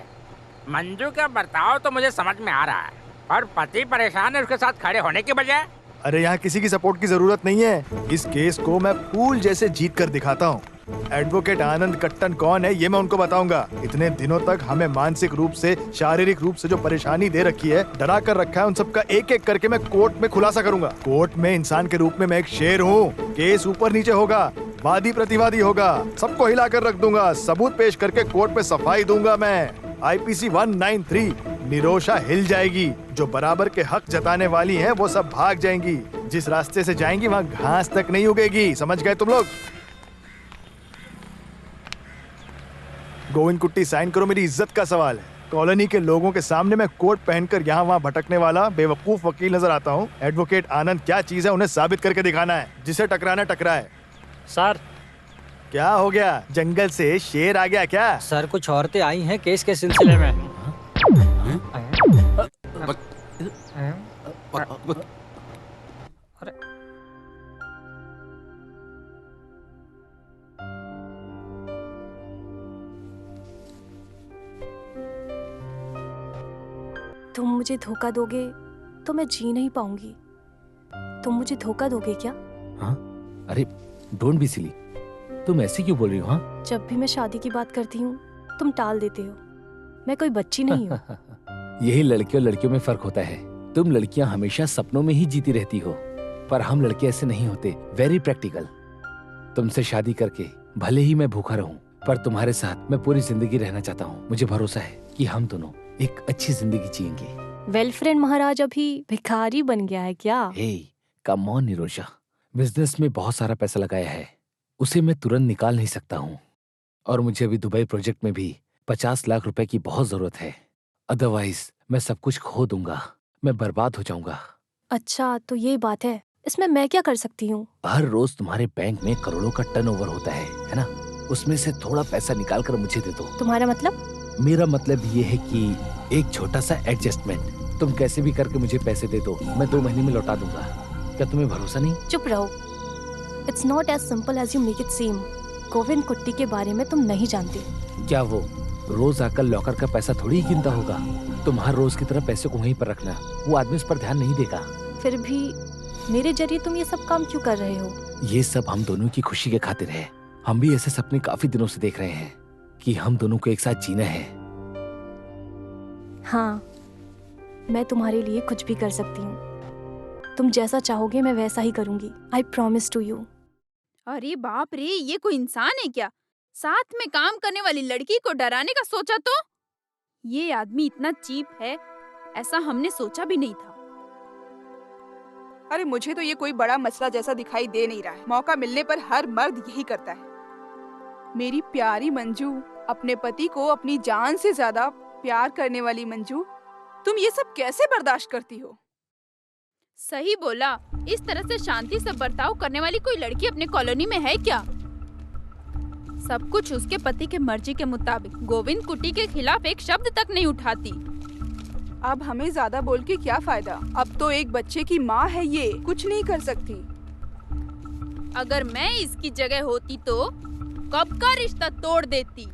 मंजू का बर्ताव तो मुझे समझ में आ रहा है, और पति परेशान है उसके साथ खड़े होने की बजाय। अरे यहाँ किसी की सपोर्ट की जरूरत नहीं है। इस केस को मैं फूल जैसे जीत कर दिखाता हूँ। एडवोकेट आनंद कट्टन कौन है ये मैं उनको बताऊंगा। इतने दिनों तक हमें मानसिक रूप से, शारीरिक रूप से जो परेशानी दे रखी है, डरा कर रखा है, उन सबका एक एक करके मैं कोर्ट में खुलासा करूंगा। कोर्ट में इंसान के रूप में मैं एक शेर हूँ। केस ऊपर नीचे होगा, वादी प्रतिवादी होगा, सबको हिला कर रख दूंगा, सबूत पेश करके कोर्ट में सफाई दूंगा मैं। IPC 193 निरोशा हिल जाएगी। जो बराबर के हक जताने वाली हैं वो सब भाग जाएंगी। जिस रास्ते से जाएंगी वहाँ घास तक नहीं उगेगी। समझ गए तुम लोग? गोविंद कुट्टी साइन करो, मेरी इज्जत का सवाल है। कॉलोनी के लोगों के सामने मैं कोट पहनकर यहाँ वहाँ भटकने वाला बेवकूफ वकील नजर आता हूँ। एडवोकेट आनंद क्या चीज है उन्हें साबित करके दिखाना है। जिसे टकराना टकराए। सर क्या हो गया? जंगल से शेर आ गया क्या? सर कुछ औरतें आई हैं केस के सिलसिले में। तुम मुझे धोखा दोगे तो मैं जी नहीं पाऊंगी। तुम मुझे धोखा दोगे क्या? हाँ? अरे डोंट बी सिली, तुम ऐसे क्यों बोल रही हो? हाँ? जब भी मैं शादी की बात करती हूँ तुम टाल देते हो। मैं कोई बच्ची नहीं हूँ। यही लड़कियों लड़कियों में फर्क होता है। तुम लड़कियां हमेशा सपनों में ही जीती रहती हो, पर हम लड़के ऐसे नहीं होते। Very practical. तुमसे शादी करके भले ही मैं भूखा रहूं, पर तुम्हारे साथ मैं पूरी जिंदगी रहना चाहता हूँ। मुझे भरोसा है कि हम दोनों एक अच्छी जिंदगी जिएंगे। वेल फ्रेंड महाराज अभी भिखारी बन गया है क्या? हे कम ऑन निरोशा, बिजनेस में बहुत सारा पैसा लगाया है, उसे मैं तुरंत निकाल नहीं सकता हूँ। और मुझे अभी दुबई प्रोजेक्ट में भी 50 लाख रुपए की बहुत जरूरत है। अदरवाइज मैं सब कुछ खो दूंगा, मैं बर्बाद हो जाऊंगा। अच्छा तो ये बात है, इसमें मैं क्या कर सकती हूँ? हर रोज तुम्हारे बैंक में करोड़ों का टर्नओवर होता है ना? उसमें से थोड़ा पैसा निकाल कर मुझे दे दो। तुम्हारा मतलब? मेरा मतलब ये है कि एक छोटा सा एडजस्टमेंट। तुम कैसे भी करके मुझे पैसे दे दो, मैं 2 महीने में लौटा दूंगा। क्या तुम्हें भरोसा नहीं? चुप रहो। It's not as simple as you make it seem. Govind Kutty के बारे में तुम नहीं जानते। क्या वो रोज आकर लॉकर का पैसा थोड़ी ही गिनता होगा? तुम हर रोज की तरह पैसे को वहीं पर रखना, वो आदमी उस पर ध्यान नहीं देगा। फिर भी मेरे जरिए तुम ये सब काम क्यों कर रहे हो? ये सब हम दोनों की खुशी के खातिर है। हम भी ऐसे सपने काफी दिनों से देख रहे हैं कि हम दोनों को एक साथ जीना है। हाँ, मैं तुम्हारे लिए कुछ भी कर सकती हूँ। तुम जैसा चाहोगे मैं वैसा ही करूंगी। I promise to you. अरे बाप रे, ये कोई इंसान है क्या? साथ में काम करने वाली लड़की को डराने का सोचा तो? ये आदमी इतना चीप है, ऐसा हमने सोचा भी नहीं था। अरे मुझे तो ये कोई बड़ा मसला जैसा दिखाई दे नहीं रहा है। मौका मिलने पर हर मर्द यही करता है। मेरी प्यारी मंजू, अपने पति को अपनी जान से ज्यादा प्यार करने वाली मंजू, तुम ये सब कैसे बर्दाश्त करती हो? सही बोला। इस तरह से शांति से बर्ताव करने वाली कोई लड़की अपने कॉलोनी में है क्या? सब कुछ उसके पति के मर्जी के मुताबिक। गोविंद कुट्टी के खिलाफ एक शब्द तक नहीं उठाती। अब हमें ज्यादा बोल के क्या फायदा? अब तो एक बच्चे की माँ है, ये कुछ नहीं कर सकती। अगर मैं इसकी जगह होती तो कब का रिश्ता तोड़ देती।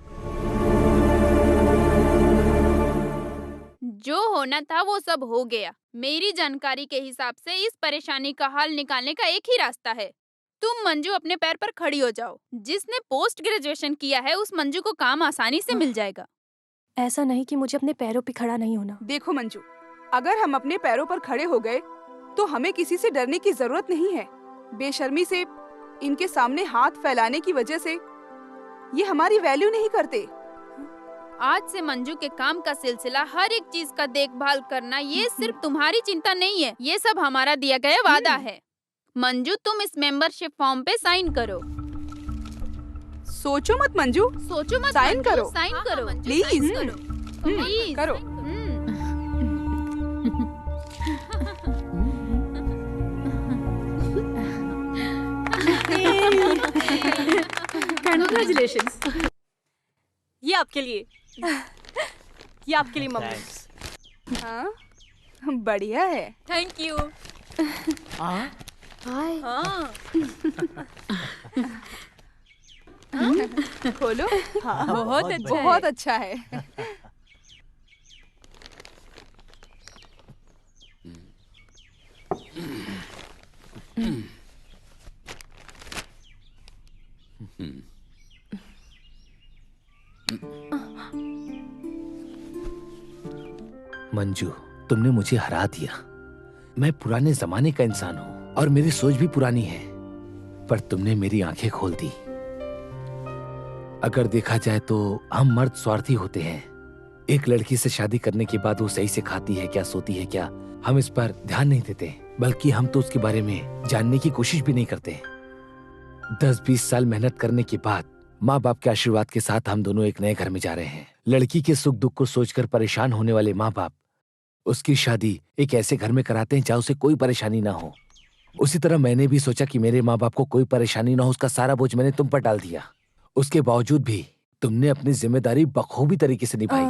जो होना था वो सब हो गया। मेरी जानकारी के हिसाब से इस परेशानी का हल निकालने का एक ही रास्ता है। तुम मंजू अपने पैर पर खड़ी हो जाओ। जिसने पोस्ट ग्रेजुएशन किया है उस मंजू को काम आसानी से मिल जाएगा। ऐसा नहीं कि मुझे अपने पैरों पे खड़ा नहीं होना। देखो मंजू, अगर हम अपने पैरों पर खड़े हो गए तो हमें किसी से डरने की जरूरत नहीं है। बेशर्मी से इनके सामने हाथ फैलाने की वजह से ये हमारी वैल्यू नहीं करते। आज से मंजू के काम का सिलसिला, हर एक चीज का देखभाल करना, ये सिर्फ तुम्हारी चिंता नहीं है, ये सब हमारा दिया गया वादा है। मंजू, तुम इस मेंबरशिप फॉर्म पे साइन करो। सोचो मत मंजू, सोचो मत, साइन करो, साइन करो, प्लीज प्लीज करो। Congratulations. ये आपके लिए। ये आपके लिए मम्मी। हाँ, बढ़िया है। Thank you. हाय। खोलो। हाँ, बहुत अच्छा है। बहुत अच्छा है। मंजू, तुमने मुझे हरा दिया। मैं पुराने जमाने का इंसान हूँ और मेरी सोच भी पुरानी है, पर तुमने मेरी आंखें खोल दी। अगर देखा जाए तो हम मर्द स्वार्थी होते हैं। एक लड़की से शादी करने के बाद वो सही से खाती है क्या, सोती है क्या, हम इस पर ध्यान नहीं देते, बल्कि हम तो उसके बारे में जानने की कोशिश भी नहीं करते। 10-20 साल मेहनत करने के बाद माँ बाप के आशीर्वाद के साथ हम दोनों एक नए घर में जा रहे हैं। लड़की के सुख दुख को सोचकर परेशान होने वाले माँ बाप उसकी शादी एक ऐसे घर में कराते हैं जहाँ उसे कोई परेशानी ना हो। उसी तरह मैंने भी सोचा कि मेरे माँ बाप को कोई परेशानी ना हो, उसका सारा बोझ मैंने तुम पर डाल दिया। उसके बावजूद भी तुमने अपनी जिम्मेदारी बखूबी तरीके से निभाई।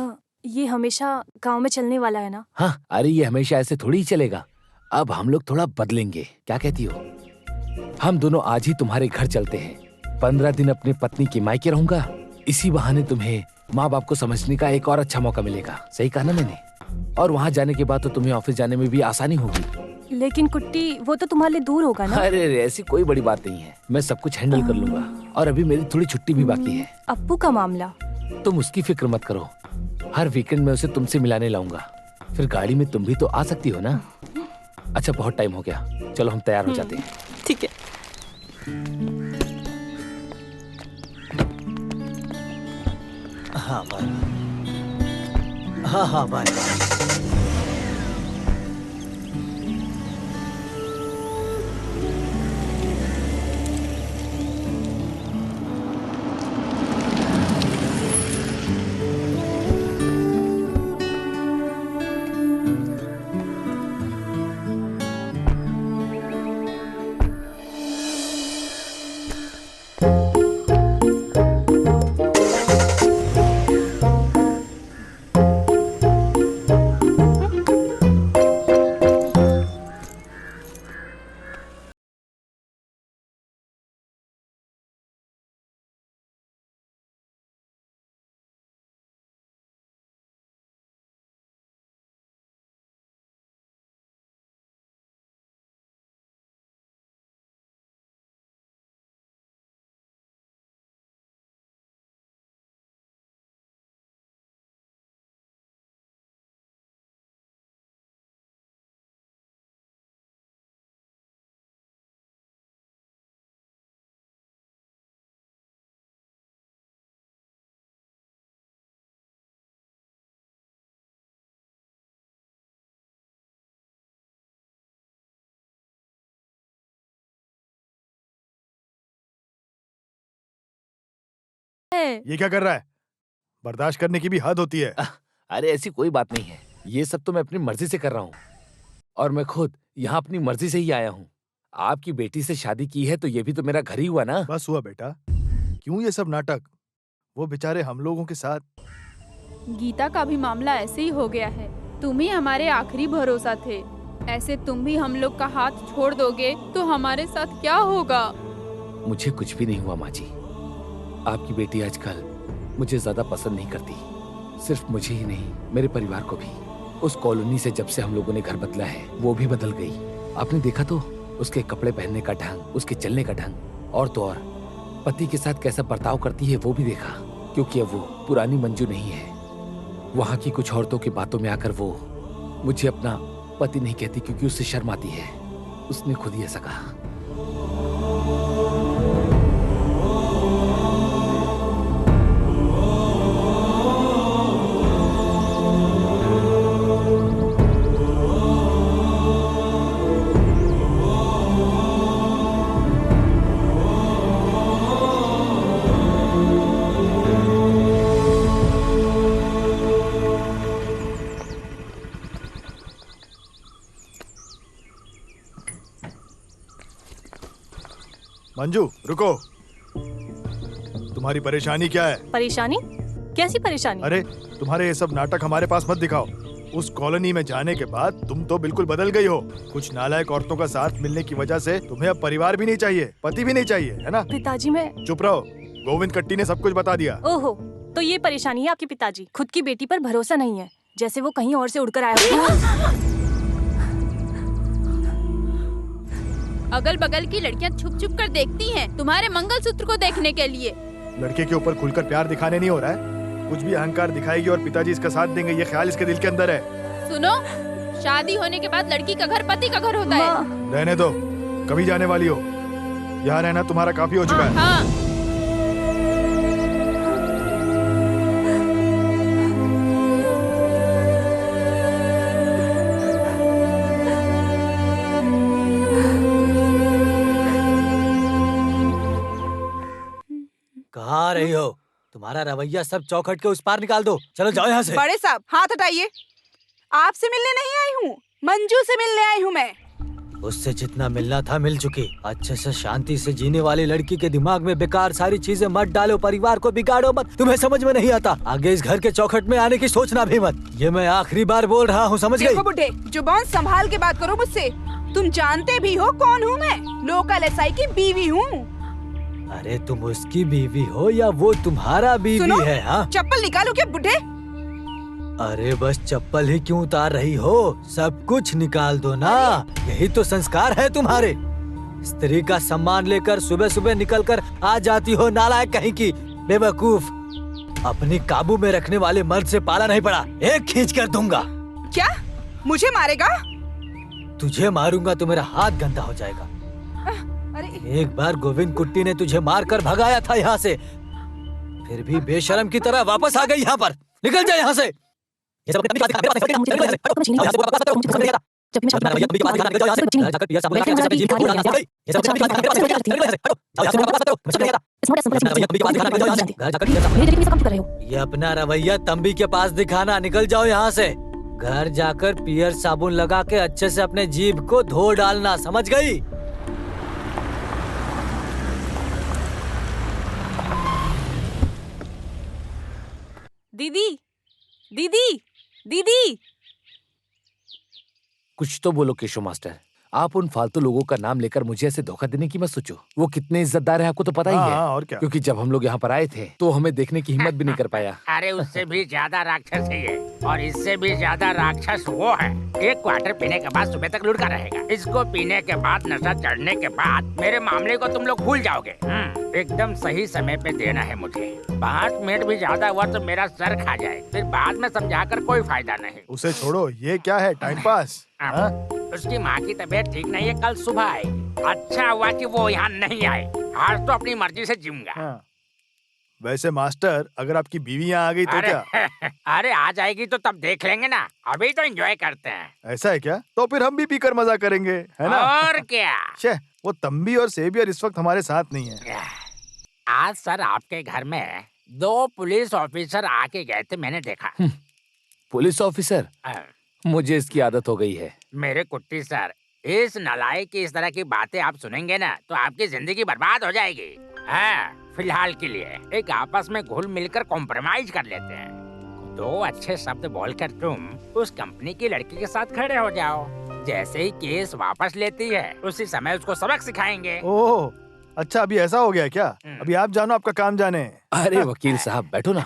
ये हमेशा गांव में चलने वाला है ना? हाँ, अरे ये हमेशा ऐसे थोड़ी ही चलेगा। अब हम लोग थोड़ा बदलेंगे, क्या कहती हो? हम दोनों आज ही तुम्हारे घर चलते हैं। 15 दिन अपनी पत्नी की मायके रहूंगा। इसी बहाने तुम्हें माँ बाप को समझने का एक और अच्छा मौका मिलेगा। सही कहा ना मैंने? और वहाँ जाने के बाद तो तुम्हें ऑफिस जाने में भी आसानी होगी। लेकिन कुट्टी, वो तो तुम्हारे लिए दूर होगा ना? अरे ऐसी कोई बड़ी बात नहीं है, मैं सब कुछ हैंडल कर लूंगा। और अभी मेरी थोड़ी छुट्टी भी बाकी है। अप्पू का मामला? तुम उसकी फिक्र मत करो, हर वीकेंड में उसे तुमसे मिलाने लाऊंगा। फिर गाड़ी में तुम भी तो आ सकती हो ना? अच्छा, बहुत टाइम हो गया, चलो हम तैयार हो जाते हैं। ठीक है। हाँ बाय। हाँ बाय। ये क्या कर रहा है? बर्दाश्त करने की भी हद होती है। अरे ऐसी कोई बात नहीं है, ये सब तो मैं अपनी मर्जी से कर रहा हूँ। और मैं खुद यहाँ अपनी मर्जी से ही आया हूँ। आपकी बेटी से शादी की है तो ये भी तो मेरा घर ही हुआ ना। बस हुआ बेटा, क्यों ये सब नाटक? वो बेचारे हम लोगों के साथ। गीता का भी मामला ऐसे ही हो गया है। तुम ही हमारे आखिरी भरोसा थे। ऐसे तुम भी हम लोग का हाथ छोड़ दोगे तो हमारे साथ क्या होगा? मुझे कुछ भी नहीं हुआ माँ जी। आपकी बेटी आजकल मुझे ज्यादा पसंद नहीं करती, सिर्फ मुझे ही नहीं, मेरे परिवार को भी। उस कॉलोनी से जब से हम लोगों ने घर बदला है वो भी बदल गई। आपने देखा तो उसके कपड़े पहनने का ढंग, उसके चलने का ढंग, और तो और पति के साथ कैसा बर्ताव करती है वो भी देखा। क्योंकि अब वो पुरानी मंजू नहीं है। वहाँ की कुछ औरतों की बातों में आकर वो मुझे अपना पति नहीं कहती क्योंकि उससे शर्म आती है। उसने खुद ही ऐसा कहा। मंजू रुको। तुम्हारी परेशानी क्या है? परेशानी? कैसी परेशानी? अरे तुम्हारे ये सब नाटक हमारे पास मत दिखाओ। उस कॉलोनी में जाने के बाद तुम तो बिल्कुल बदल गई हो। कुछ नालायक औरतों का साथ मिलने की वजह से तुम्हें अब परिवार भी नहीं चाहिए, पति भी नहीं चाहिए, है ना? पिताजी मैं... चुप रहो, गोविंद कट्टी ने सब कुछ बता दिया। ओहो, तो ये परेशानी है आपके पिताजी। खुद की बेटी पर भरोसा नहीं है, जैसे वो कहीं और से उड़कर आया हो। अगल बगल की लड़कियां छुप छुप कर देखती हैं तुम्हारे मंगलसूत्र को देखने के लिए। लड़के के ऊपर खुलकर प्यार दिखाने नहीं हो रहा है। कुछ भी अहंकार दिखाएगी और पिताजी इसका साथ देंगे, ये ख्याल इसके दिल के अंदर है। सुनो, शादी होने के बाद लड़की का घर पति का घर होता है। रहने दो, कभी जाने वाली हो। यहाँ रहना तुम्हारा काफी हो चुका है। हाँ। कहाँ आ रही हो? तुम्हारा रवैया सब चौखट के उस पार निकाल दो। चलो जाओ यहाँ से। बड़े साहब हाथ हटाइए। आपसे मिलने नहीं आई हूँ, मंजू से मिलने आई हूँ मैं। उससे जितना मिलना था मिल चुकी। अच्छे से शांति से जीने वाली लड़की के दिमाग में बेकार सारी चीजें मत डालो, परिवार को बिगाड़ो मत। तुम्हें समझ में नहीं आता, आगे इस घर के चौखट में आने की सोचना भी मत। ये मैं आखिरी बार बोल रहा हूँ, समझ गई? देखो बुढ़े, जुबान संभाल के बात करो मुझसे। तुम जानते भी हो कौन हूँ मैं? लोकल एसआई की बीवी हूँ। अरे तुम उसकी बीवी हो या वो तुम्हारा बीवी है? हाँ, चप्पल निकालो क्या बुढ़े? अरे बस चप्पल ही क्यों उतार रही हो? सब कुछ निकाल दो ना, यही तो संस्कार है तुम्हारे। स्त्री का सम्मान लेकर सुबह सुबह निकलकर आ जाती हो, नालायक कहीं की, बेवकूफ। अपनी काबू में रखने वाले मर्द से पाला नहीं पड़ा, एक खींच कर दूंगा। क्या मुझे मारेगा? तुझे मारूंगा तो मेरा हाथ गंदा हो जाएगा। एक बार गोविंद कुट्टी ने तुझे मारकर भगाया था यहाँ से, फिर भी बेशरम की तरह वापस आ गई यहाँ पर। निकल जा यहाँ से। ये अपना रवैया तंबी के पास दिखाना। निकल जाओ यहाँ से। घर जाकर पियर साबुन लगा के अच्छे से अपने जीभ को धो डालना, समझ गई? दीदी, दीदी, दीदी। कुछ तो बोलो केशव मास्टर। आप उन फालतू लोगों का नाम लेकर मुझे ऐसे धोखा देने की मत सोचो। वो कितने इज्जतदार है आपको तो पता ही है। और क्या? क्योंकि जब हम लोग यहाँ पर आए थे तो हमें देखने की हिम्मत भी नहीं कर पाया। अरे उससे भी ज्यादा राक्षस है ये, और इससे भी ज्यादा राक्षस वो है। एक क्वार्टर पीने के बाद सुबह तक लुढ़का रहेगा। इसको पीने के बाद, नशा चढ़ने के बाद मेरे मामले को तुम लोग भूल जाओगे। एकदम सही समय पे देना है मुझे। 5 मिनट भी ज्यादा हुआ तो मेरा सर खा जाए, फिर बाद में समझाकर कोई फायदा नहीं। उसे छोड़ो, ये क्या है, टाइम पास? उसकी माँ की तबीयत ठीक नहीं है, कल सुबह आई। अच्छा हुआ कि वो यहाँ नहीं आए, आज तो अपनी मर्जी से जिऊंगा। वैसे मास्टर, अगर आपकी बीवी यहाँ आ गई तो क्या? अरे आ जाएगी तो तब देख लेंगे ना, अभी तो एंजॉय करते हैं। ऐसा है क्या? तो फिर हम भी पीकर मजा करेंगे, है ना? और क्या? वो तंबी और सेवियर इस वक्त हमारे साथ नहीं है। आज सर आपके घर में 2 पुलिस ऑफिसर आके गए थे, मैंने देखा। Police officer? मुझे इसकी आदत हो गई है। मेरे कुट्टी सर, इस नालायक की इस तरह की बातें आप सुनेंगे ना तो आपकी जिंदगी बर्बाद हो जाएगी। हाँ, फिलहाल के लिए एक आपस में घुल मिलकर कॉम्प्रोमाइज कर लेते हैं। 2 अच्छे शब्द बोलकर तुम उस कंपनी की लड़की के साथ खड़े हो जाओ। जैसे ही केस वापस लेती है उसी समय उसको सबक सिखाएंगे। ओह, अच्छा अभी ऐसा हो गया क्या? अभी आप जानो, आपका काम जाने। अरे वकील साहब बैठो ना।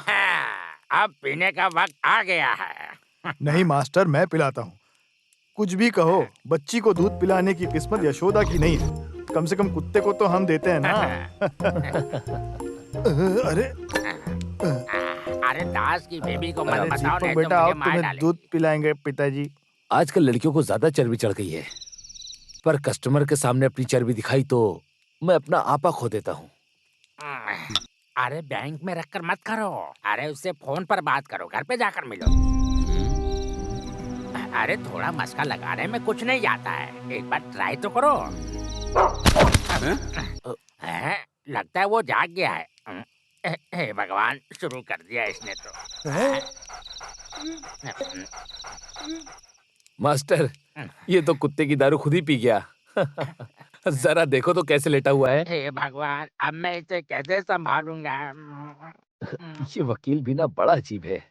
अब पीने का वक्त आ गया है। नहीं मास्टर, मैं पिलाता हूँ। कुछ भी कहो, बच्ची को दूध पिलाने की किस्मत यशोदा की नहीं है। कम से कम कुत्ते को तो हम देते हैं ना। अरे दास की बेबी को मत बताओ, नहीं तो बेटा आओ, मुझे मार तुम्हें डालेंगे। दूध पिलाएंगे पिताजी। आजकल लड़कियों को ज्यादा चर्बी चढ़ गई है, पर कस्टमर के सामने अपनी चर्बी दिखाई तो मैं अपना आपा खो देता हूँ। अरे बैंक में रखकर मत करो, अरे उससे फोन पर बात करो, घर पे जाकर मिलो। अरे थोड़ा मस्का लगाने में कुछ नहीं जाता है, एक बार ट्राई तो करो। लगता है वो जाग गया है। हे भगवान, शुरू कर दिया इसने तो। मास्टर, ये तो कुत्ते की दारू खुद ही पी गया। जरा देखो तो कैसे लेटा हुआ है। हे भगवान, अब मैं इसे कैसे संभालूंगा? ये वकील भी ना बड़ा अजीब है।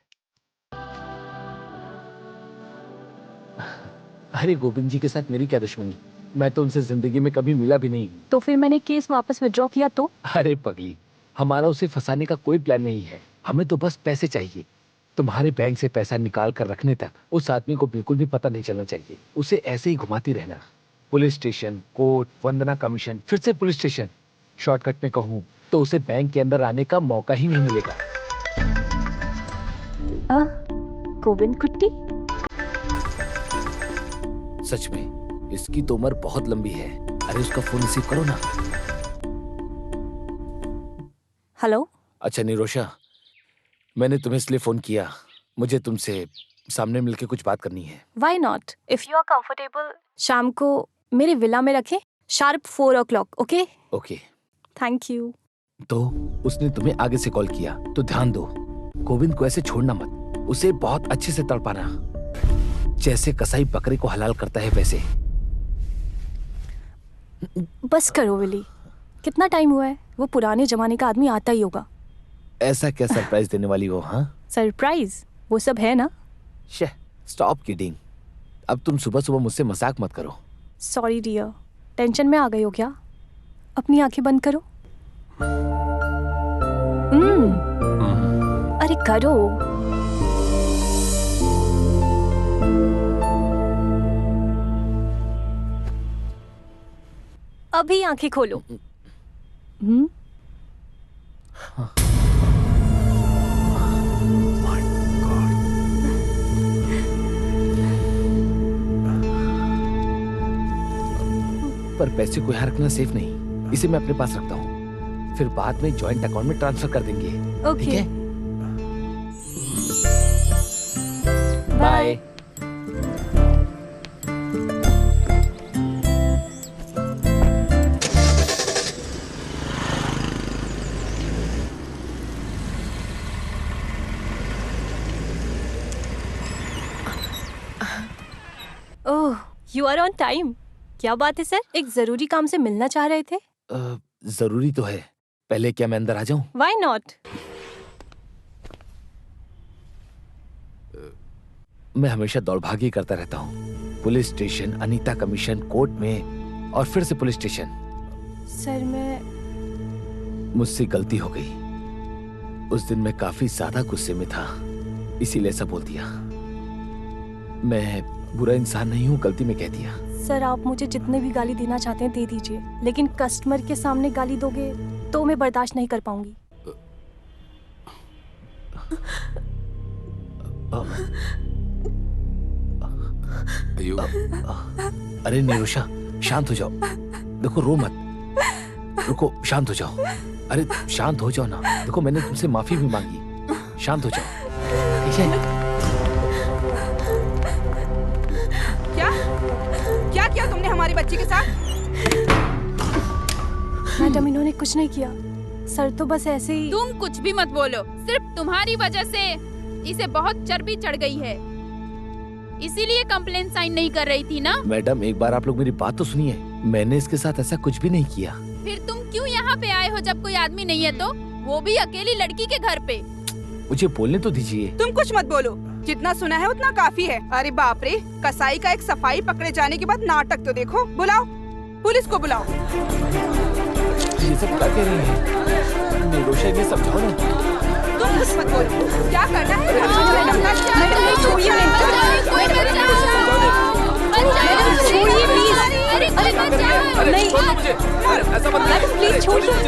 अरे गोविंद जी के साथ मेरी क्या दुश्मनी, मैं तो उनसे जिंदगी में कभी मिला भी नहीं। तो फिर मैंने केस वापस विड्रॉ किया तो? अरे पगली, हमारा उसे फंसाने का कोई प्लान नहीं है, हमें तो बस पैसे चाहिए। तुम्हारे बैंक से पैसा निकाल कर रखने तक उस आदमी को बिल्कुल भी पता नहीं चलना चाहिए। उसे ऐसे ही घुमाती रहना, पुलिस स्टेशन, कोर्ट, वंदना कमीशन, फिर से पुलिस स्टेशन। शॉर्टकट में कहूँ तो उसे बैंक के अंदर आने का मौका ही नहीं मिलेगा। गोविंद कुट्टी, सच में इसकी तो उम्र बहुत लंबी है। अरे उसका फोन रिसीव करो ना। हेलो। अच्छा निरोशा, मैंने तुम्हें इसलिए फोन किया, मुझे तुमसे सामने मिलके कुछ बात करनी है। Why not? If you are comfortable, शाम को मेरे विला में रखें, sharp 4 o'clock, okay? Okay. Thank you. तो उसने तुम्हें आगे से कॉल किया तो ध्यान दो, गोविंद को ऐसे छोड़ना मत, उसे बहुत अच्छे से तड़पाना, जैसे कसाई बकरे को हलाल करता है वैसे। बस करो विली, कितना टाइम हुआ है? वो पुराने जमाने का आदमी आता ही होगा। ऐसा क्या सरप्राइज देने वाली हो? हाँ, सरप्राइज वो सब है ना। स्टॉप किडिंग, अब तुम सुबह सुबह मुझसे मजाक मत करो। सॉरी डियर, टेंशन में आ गई हो क्या? अपनी आंखें बंद करो। अरे करो। अभी आंखें खोलो। पर पैसे को यहाँ रखना सेफ नहीं, इसे मैं अपने पास रखता हूँ, फिर बाद में जॉइंट अकाउंट में ट्रांसफर कर देंगे। ठीक है? Bye. Oh, you are on time. क्या बात है सर, एक जरूरी काम से मिलना चाह रहे थे? जरूरी तो है, पहले क्या मैं अंदर आ जाऊं? Why not? मैं हमेशा दौड़भागी करता रहता हूँ, police station, Anita commission, court में और फिर से पुलिस स्टेशन। सर मैं मुझसे गलती हो गई, उस दिन मैं काफी ज्यादा गुस्से में था, इसीलिए ऐसा बोल दिया। मैं बुरा इंसान नहीं हूँ, गलती में कह दिया। सर आप मुझे जितने भी गाली देना चाहते हैं दे दीजिए, लेकिन कस्टमर के सामने गाली दोगे तो मैं बर्दाश्त नहीं कर पाऊंगी। अरे निरुषा, शांत हो जाओ, देखो रो मत, रुको, शांत हो जाओ। अरे शांत हो जाओ ना, देखो मैंने तुमसे माफी भी मांगी, शांत हो जाओ, ठीक है? क्या किया तुमने हमारी बच्ची के साथ? मैडम इन्होंने कुछ नहीं किया, सर तो बस ऐसे ही। तुम कुछ भी मत बोलो, सिर्फ तुम्हारी वजह से इसे बहुत चर्बी चढ़ गई है, इसीलिए कंप्लेंट साइन नहीं कर रही थी ना। मैडम एक बार आप लोग मेरी बात तो सुनिए, मैंने इसके साथ ऐसा कुछ भी नहीं किया। फिर तुम क्यों यहाँ पे आए हो जब कोई आदमी नहीं है तो, वो भी अकेली लड़की के घर पे? मुझे बोलने तो दीजिए। तुम कुछ मत बोलो, जितना सुना है उतना काफी है। अरे बाप रे, कसाई का एक सफाई पकड़े जाने के बाद नाटक तो देखो। बुलाओ, पुलिस को बुलाओ। ये सब क्या कह रही है? निरोशा इन्हें समझाओ ना। तुम कुछ मत बोलो, क्या करना है? प्लीज छोड़िए।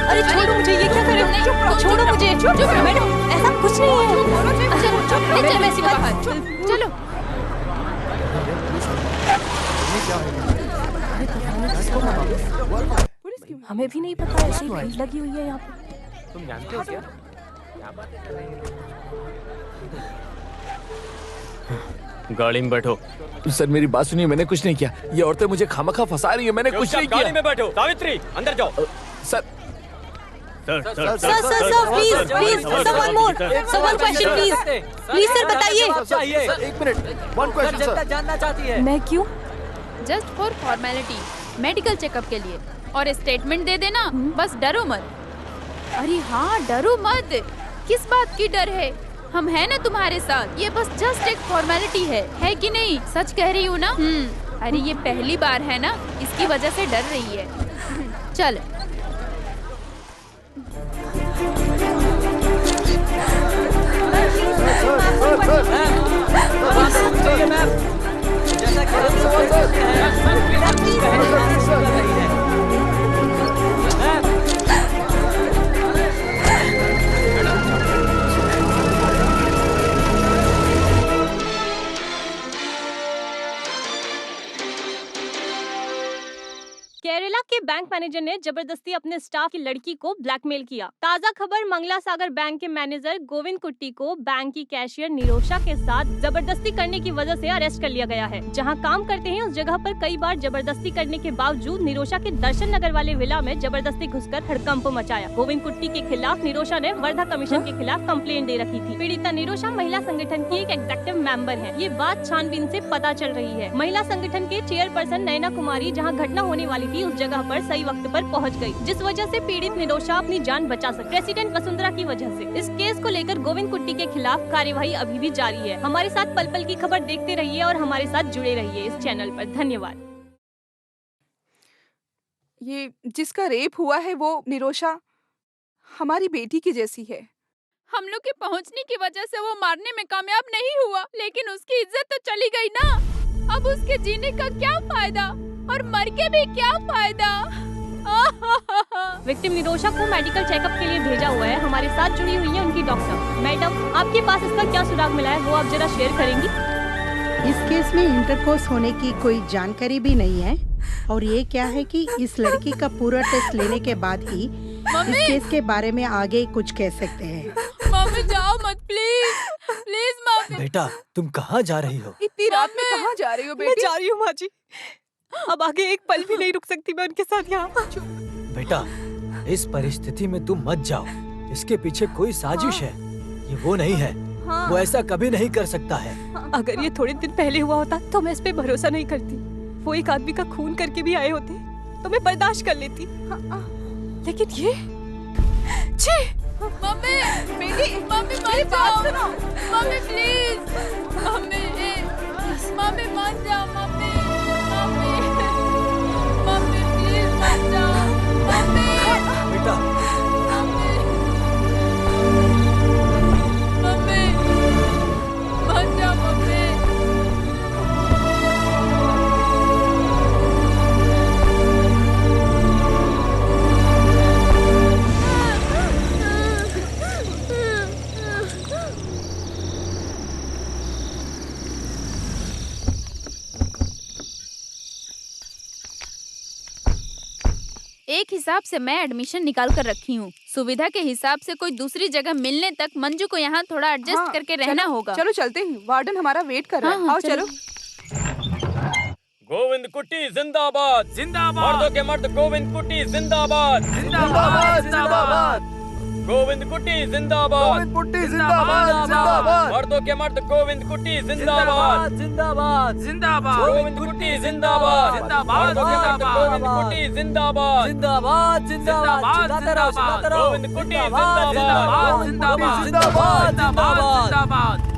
अरे छोड़ो मुझे, ये क्या कर रहे हो? छोड़ो मुझे, मैडम ऐसा कुछ नहीं है। चलो ऐसी बात, चलो। हमें भी नहीं पता, ऐसी भीड़ लगी हुई है यहाँ पे। तुम जानते हो क्या? गाड़ी में बैठो। सर मेरी बात सुनिए, मैंने कुछ नहीं किया। ये औरतें मुझे खामखा फंसा रही है, मैंने कुछ नहीं किया। गाड़ी में बैठो। सावित्री अंदर जाओ। Sir sir please please someone more, someone question please, please sir बताइए। एक मिनट, वन क्वेश्चन सर। जानना चाहती है। मैं क्यों? Just for formality, medical checkup के लिए। और स्टेटमेंट दे देना, बस डरो मत। अरे हाँ, डरो मत। किस बात की डर है? हम हैं ना तुम्हारे साथ। ये बस जस्ट एक फॉर्मेलिटी है कि नहीं? सच कह रही हूँ ना? अरे ये पहली बार है ना, इसकी वजह से डर रही है। चल। केरला के बैंक मैनेजर ने जबरदस्ती अपने स्टाफ की लड़की को ब्लैकमेल किया। ताजा खबर, मंगला सागर बैंक के मैनेजर गोविंद कुट्टी को बैंक की कैशियर निरोशा के साथ जबरदस्ती करने की वजह से अरेस्ट कर लिया गया है। जहां काम करते हैं उस जगह पर कई बार जबरदस्ती करने के बावजूद निरोशा के दर्शन नगर वाले विला में जबरदस्ती घुसकर हड़कंप मचाया। गोविंद कुट्टी के खिलाफ निरोशा ने वर्धा कमीशन के खिलाफ कंप्लेंट दे रखी थी। पीड़िता निरोशा महिला संगठन की एक एग्जेक्टिव मेंबर है। ये बात छानबीन से पता चल रही है। महिला संगठन के चेयरपर्सन नयना कुमारी जहां घटना होने वाली थी उस जगह पर सही वक्त पर पहुंच गई, जिस वजह से पीड़ित निरोशा अपनी जान बचा सके। प्रेसिडेंट वसुंधरा की वजह से इस केस को लेकर गोविंद कुट्टी के खिलाफ कार्यवाही अभी भी जारी है। हमारे साथ पल पल की खबर देखते रहिए और हमारे साथ जुड़े रहिए इस चैनल पर। धन्यवाद। ये जिसका रेप हुआ है वो निरोशा हमारी बेटी की जैसी है। हम लोग के पहुंचने की वजह से वो मारने में कामयाब नहीं हुआ, लेकिन उसकी इज्जत तो चली गई ना। अब उसके जीने का क्या फायदा और मर के भी क्या फायदा। विक्टिम निरोशा को मेडिकल चेकअप के लिए भेजा हुआ है। हमारे साथ जुड़ी हुई है उनकी डॉक्टर। मैडम, आपके पास इसका क्या सुराग मिला है, वो आप जरा शेयर करेंगी? इस केस में इंटरकोर्स होने की कोई जानकारी भी नहीं है और ये क्या है कि इस लड़की का पूरा टेस्ट लेने के बाद ही इस केस के बारे में आगे कुछ कह सकते हैं। मम्मी जाओ मत, प्लीज प्लीज मम्मी। बेटा तुम कहाँ जा रही हो? इतनी रात में कहाँ जा रही हो बेटी? मैं जा रही हूँ माँ जी, अब आगे एक पल भी नहीं रुक सकती मैं उनके साथ यहाँ। बेटा इस परिस्थिति में तुम मत जाओ, इसके पीछे कोई साजिश है। ये वो नहीं है, वो ऐसा कभी नहीं कर सकता है। अगर ये थोड़े दिन पहले हुआ होता तो मैं इस पे भरोसा नहीं करती। वो एक आदमी का खून करके भी आए होते तो मैं बर्दाश्त कर लेती, लेकिन ये छी। मम्मी बेटी, मम्मी मत जाओ, मम्मी प्लीज, मम्मी मम्मी मत जाओ, मम्मी मम्मी मम्मी प्लीज मत जाओ, मम्मी बेटा मम्मी मम्मी मत जाओ, मम्मी। एक हिसाब से मैं एडमिशन निकाल कर रखी हूँ। सुविधा के हिसाब से कोई दूसरी जगह मिलने तक मंजू को यहाँ थोड़ा एडजस्ट करके रहना होगा। चलो चलते हैं, वार्डन हमारा वेट कर रहा है। आओ चलो। गोविंद कुट्टी जिंदाबाद, जिंदाबाद। मर्दों के मर्द गोविंद कुट्टी जिंदाबाद, जिंदाबाद, जिंदाबाद। गोविंद कुट्टी जिंदाबाद, गोविंद कुट्टी जिंदाबाद, जिंदाबाद। मर्दों के मर्द गोविंद कुट्टी जिंदाबाद, जिंदाबाद, जिंदाबाद। गोविंद कुट्टी जिंदाबाद, जिंदाबाद। मर्दों के मर्द गोविंद कुट्टी जिंदाबाद, जिंदाबाद, जिंदाबाद। चिल्लाते रहो, चिल्लाते रहो। गोविंद कुट्टी जिंदाबाद, जिंदाबाद, जिंदाबाद, जिंदाबाद।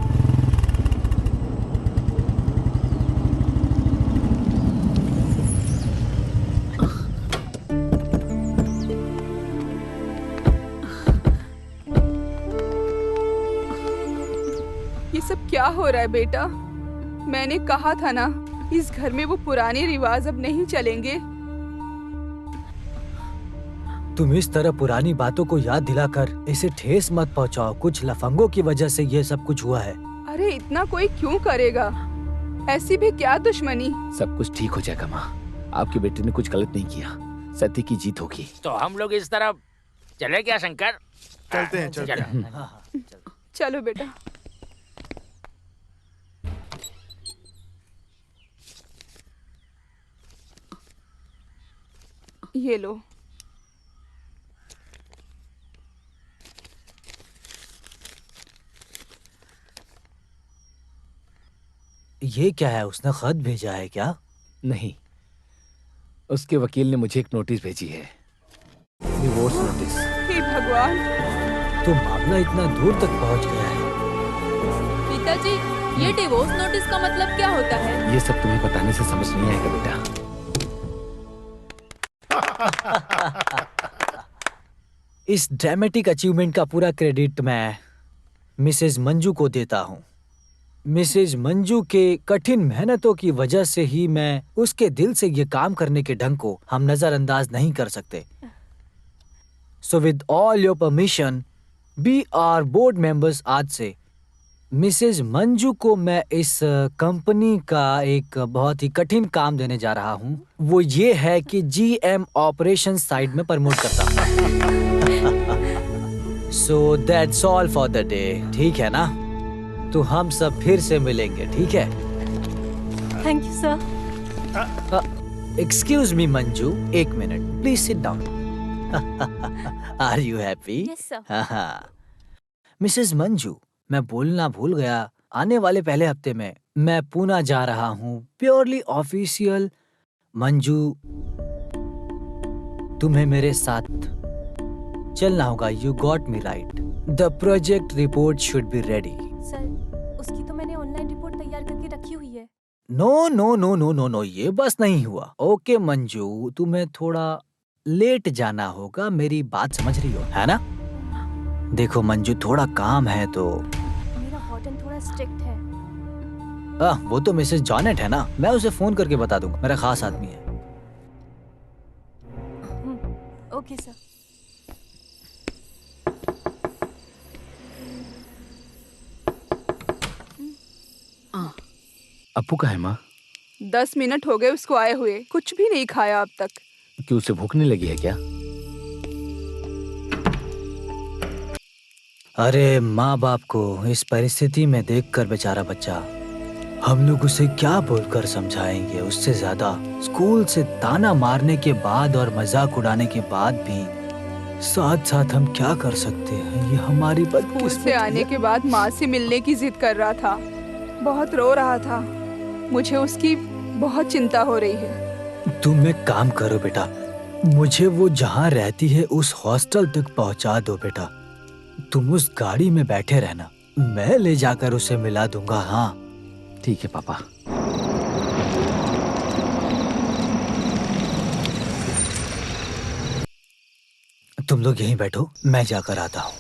ये सब क्या हो रहा है बेटा? मैंने कहा था ना, इस घर में वो पुराने रिवाज अब नहीं चलेंगे। तुम इस तरह पुरानी बातों को याद दिलाकर इसे ठेस मत पहुंचाओ। कुछ लफंगों की वजह से ये सब कुछ हुआ है। अरे इतना कोई क्यों करेगा? ऐसी भी क्या दुश्मनी? सब कुछ ठीक हो जाएगा माँ, आपकी बेटी ने कुछ गलत नहीं किया, सत्य की जीत होगी। तो हम लोग इस तरफ चले क्या शंकर? चलते हैं, चलते हैं। चलो बेटा। ये लो। ये क्या है? उसने खत भेजा है क्या? नहीं, उसके वकील ने मुझे एक नोटिस भेजी है, डिवोर्स नोटिस। हे भगवान, तो मामला इतना दूर तक पहुंच गया है। पिताजी, ये डिवोर्स नोटिस का मतलब क्या होता है? ये सब तुम्हें बताने से समझ नहीं आएगा बेटा। इस ड्रामेटिक अचीवमेंट का पूरा क्रेडिट मैं मिसेज मंजू को देता हूँ। मिसेज मंजू के कठिन मेहनतों की वजह से ही मैं उसके दिल से ये काम करने के ढंग को हम नजरअंदाज नहीं कर सकते। So with all your permission, B R board members, आज से मिसेज मंजू को मैं इस कंपनी का एक बहुत ही कठिन काम देने जा रहा हूँ। वो ये है कि जीएम ऑपरेशन साइड में प्रमोट करता हूँ। So that's all for the day, ठीक है ना? तो हम सब फिर से मिलेंगे, ठीक है? Thank you sir. Excuse me Manju, एक minute, please sit down. Are you happy? Yes sir. हाँ। मिसेज मंजू, मैं बोलना भूल गया, आने वाले पहले हफ्ते में मैं पूना जा रहा हूँ, प्योरली ऑफिशियल। मंजू, तुम्हें मेरे साथ चलना होगा। You got me right. The project report should be ready. Sir, उसकी तो मैंने ऑनलाइन रिपोर्ट तैयार करके रखी हुई है। No no no no no no, ये बस नहीं हुआ। ओके मंजू, तुम्हें थोड़ा लेट जाना होगा, मेरी बात समझ रही हो, है ना? देखो मंजू, थोड़ा काम है तो। मेरा वार्डन थोड़ा स्ट्रिक्ट है। वो तो मिसेस जॉनेट है ना, मैं उसे फोन करके बता दूंगा, मेरा खास आदमी है। Okay sir. अप्पू का है माँ? 10 मिनट हो गए उसको आए हुए, कुछ भी नहीं खाया अब तक। क्यों, उसे भूख नहीं लगी है क्या? अरे माँ बाप को इस परिस्थिति में देखकर बेचारा बच्चा, हम लोग उसे क्या बोलकर समझाएंगे? उससे ज्यादा स्कूल से ताना मारने के बाद और मजाक उड़ाने के बाद भी साथ साथ हम क्या कर सकते हैं? ये हमारी बदकिस्मती स्कूल से आने के बाद माँ से मिलने की जिद कर रहा था, बहुत रो रहा था। मुझे उसकी बहुत चिंता हो रही है। तुम एक काम करो बेटा, मुझे वो जहाँ रहती है उस हॉस्टल तक पहुँचा दो बेटा। तुम उस गाड़ी में बैठे रहना, मैं ले जाकर उसे मिला दूंगा। हाँ ठीक है पापा। तुम लोग यहीं बैठो, मैं जाकर आता हूँ।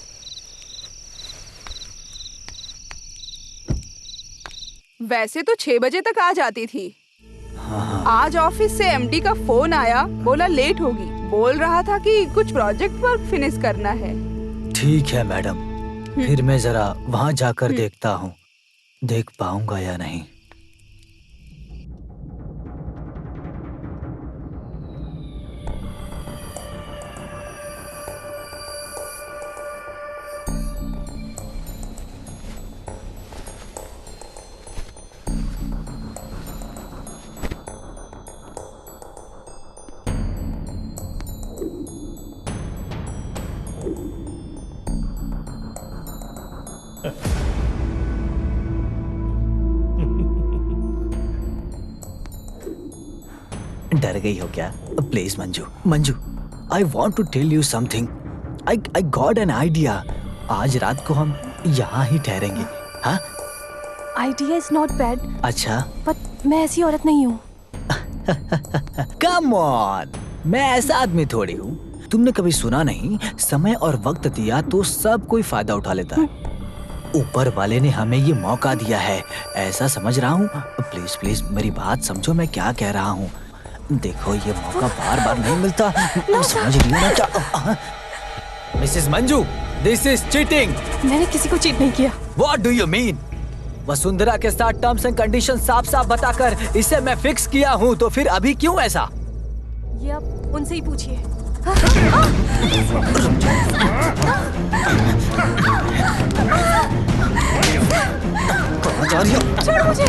वैसे तो 6 बजे तक आ जाती थी। हाँ। आज ऑफिस से एमडी का फोन आया, बोला लेट होगी। बोल रहा था कि कुछ प्रोजेक्ट वर्क फिनिश करना है। ठीक है मैडम, फिर मैं जरा वहाँ जाकर देखता हूँ, देख पाऊंगा या नहीं। डर गई हो क्या? Please Manju, Manju, I want to tell you something. I got an idea. आज रात को हम यहाँ ही ठहरेंगे। हाँ, आइडिया इज नॉट बैड। अच्छा, पर मैं ऐसी औरत नहीं हूँ। कम ऑन, मैं ऐसा आदमी थोड़ी हूँ। तुमने कभी सुना नहीं, समय और वक्त दिया तो सब कोई फायदा उठा लेता है। ऊपर वाले ने हमें ये मौका दिया है, ऐसा समझ रहा हूँ। प्लीज प्लीज मेरी बात समझो, मैं क्या कह रहा हूँ। देखो ये मौका बार बार नहीं मिलता, समझ रही हो ना क्या? Mrs Manju, this is cheating. मैंने किसी को चीट नहीं किया। What do you mean? Vasundhara के साथ टर्म्स एंड कंडीशन साफ साफ बताकर इसे मैं फिक्स किया हूँ, तो फिर अभी क्यों ऐसा? ये आप उनसे ही पूछिए। कहाँ जा रही हो? छोड़ो मुझे।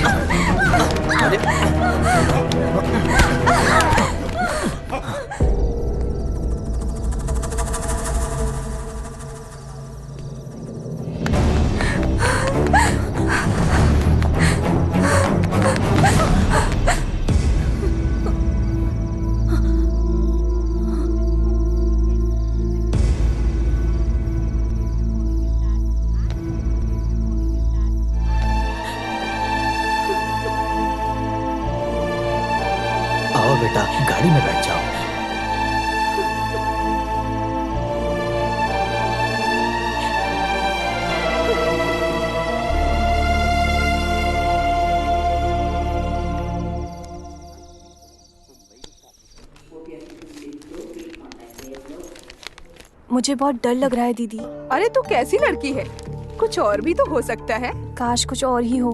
बेटा, गाड़ी में बैठ जाओ। मुझे बहुत डर लग रहा है दीदी। अरे तू कैसी लड़की है, कुछ और भी तो हो सकता है। काश कुछ और ही हो।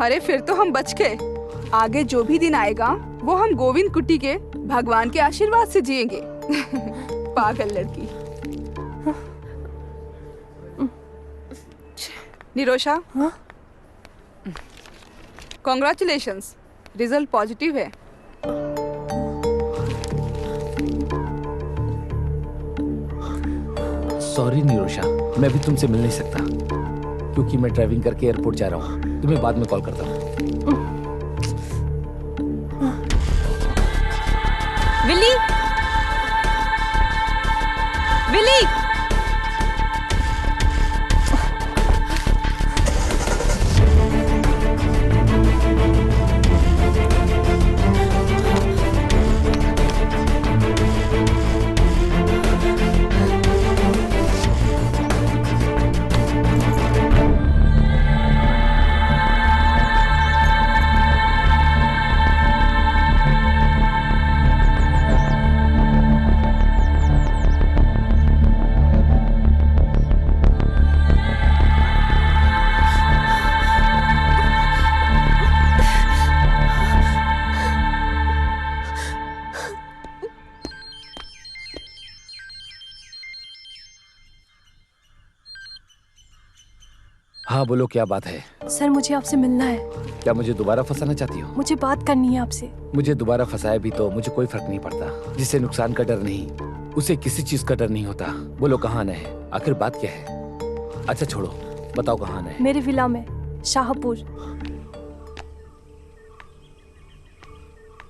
अरे फिर तो हम बच गए। आगे जो भी दिन आएगा वो हम गोविंद कुट्टी के भगवान के आशीर्वाद से जिएंगे। पागल लड़की। निरोशा, कॉन्ग्रेचुलेशंस, रिजल्ट पॉजिटिव है। सॉरी निरोशा, मैं भी तुमसे मिल नहीं सकता क्योंकि मैं ड्राइविंग करके एयरपोर्ट जा रहा हूँ। तुम्हें बाद में कॉल करता हूँ। विली, विली, हाँ बोलो, क्या बात है? सर मुझे आपसे मिलना है। क्या मुझे दोबारा फंसाना चाहती हो? मुझे बात करनी है आपसे। मुझे दोबारा फंसाया भी तो मुझे कोई फर्क नहीं पड़ता। जिसे नुकसान का डर नहीं, उसे किसी चीज का डर नहीं होता। बोलो कहाँ आना है, आखिर बात क्या है? अच्छा छोड़ो, बताओ कहाँ आना है? मेरे विला में, शाहपुर।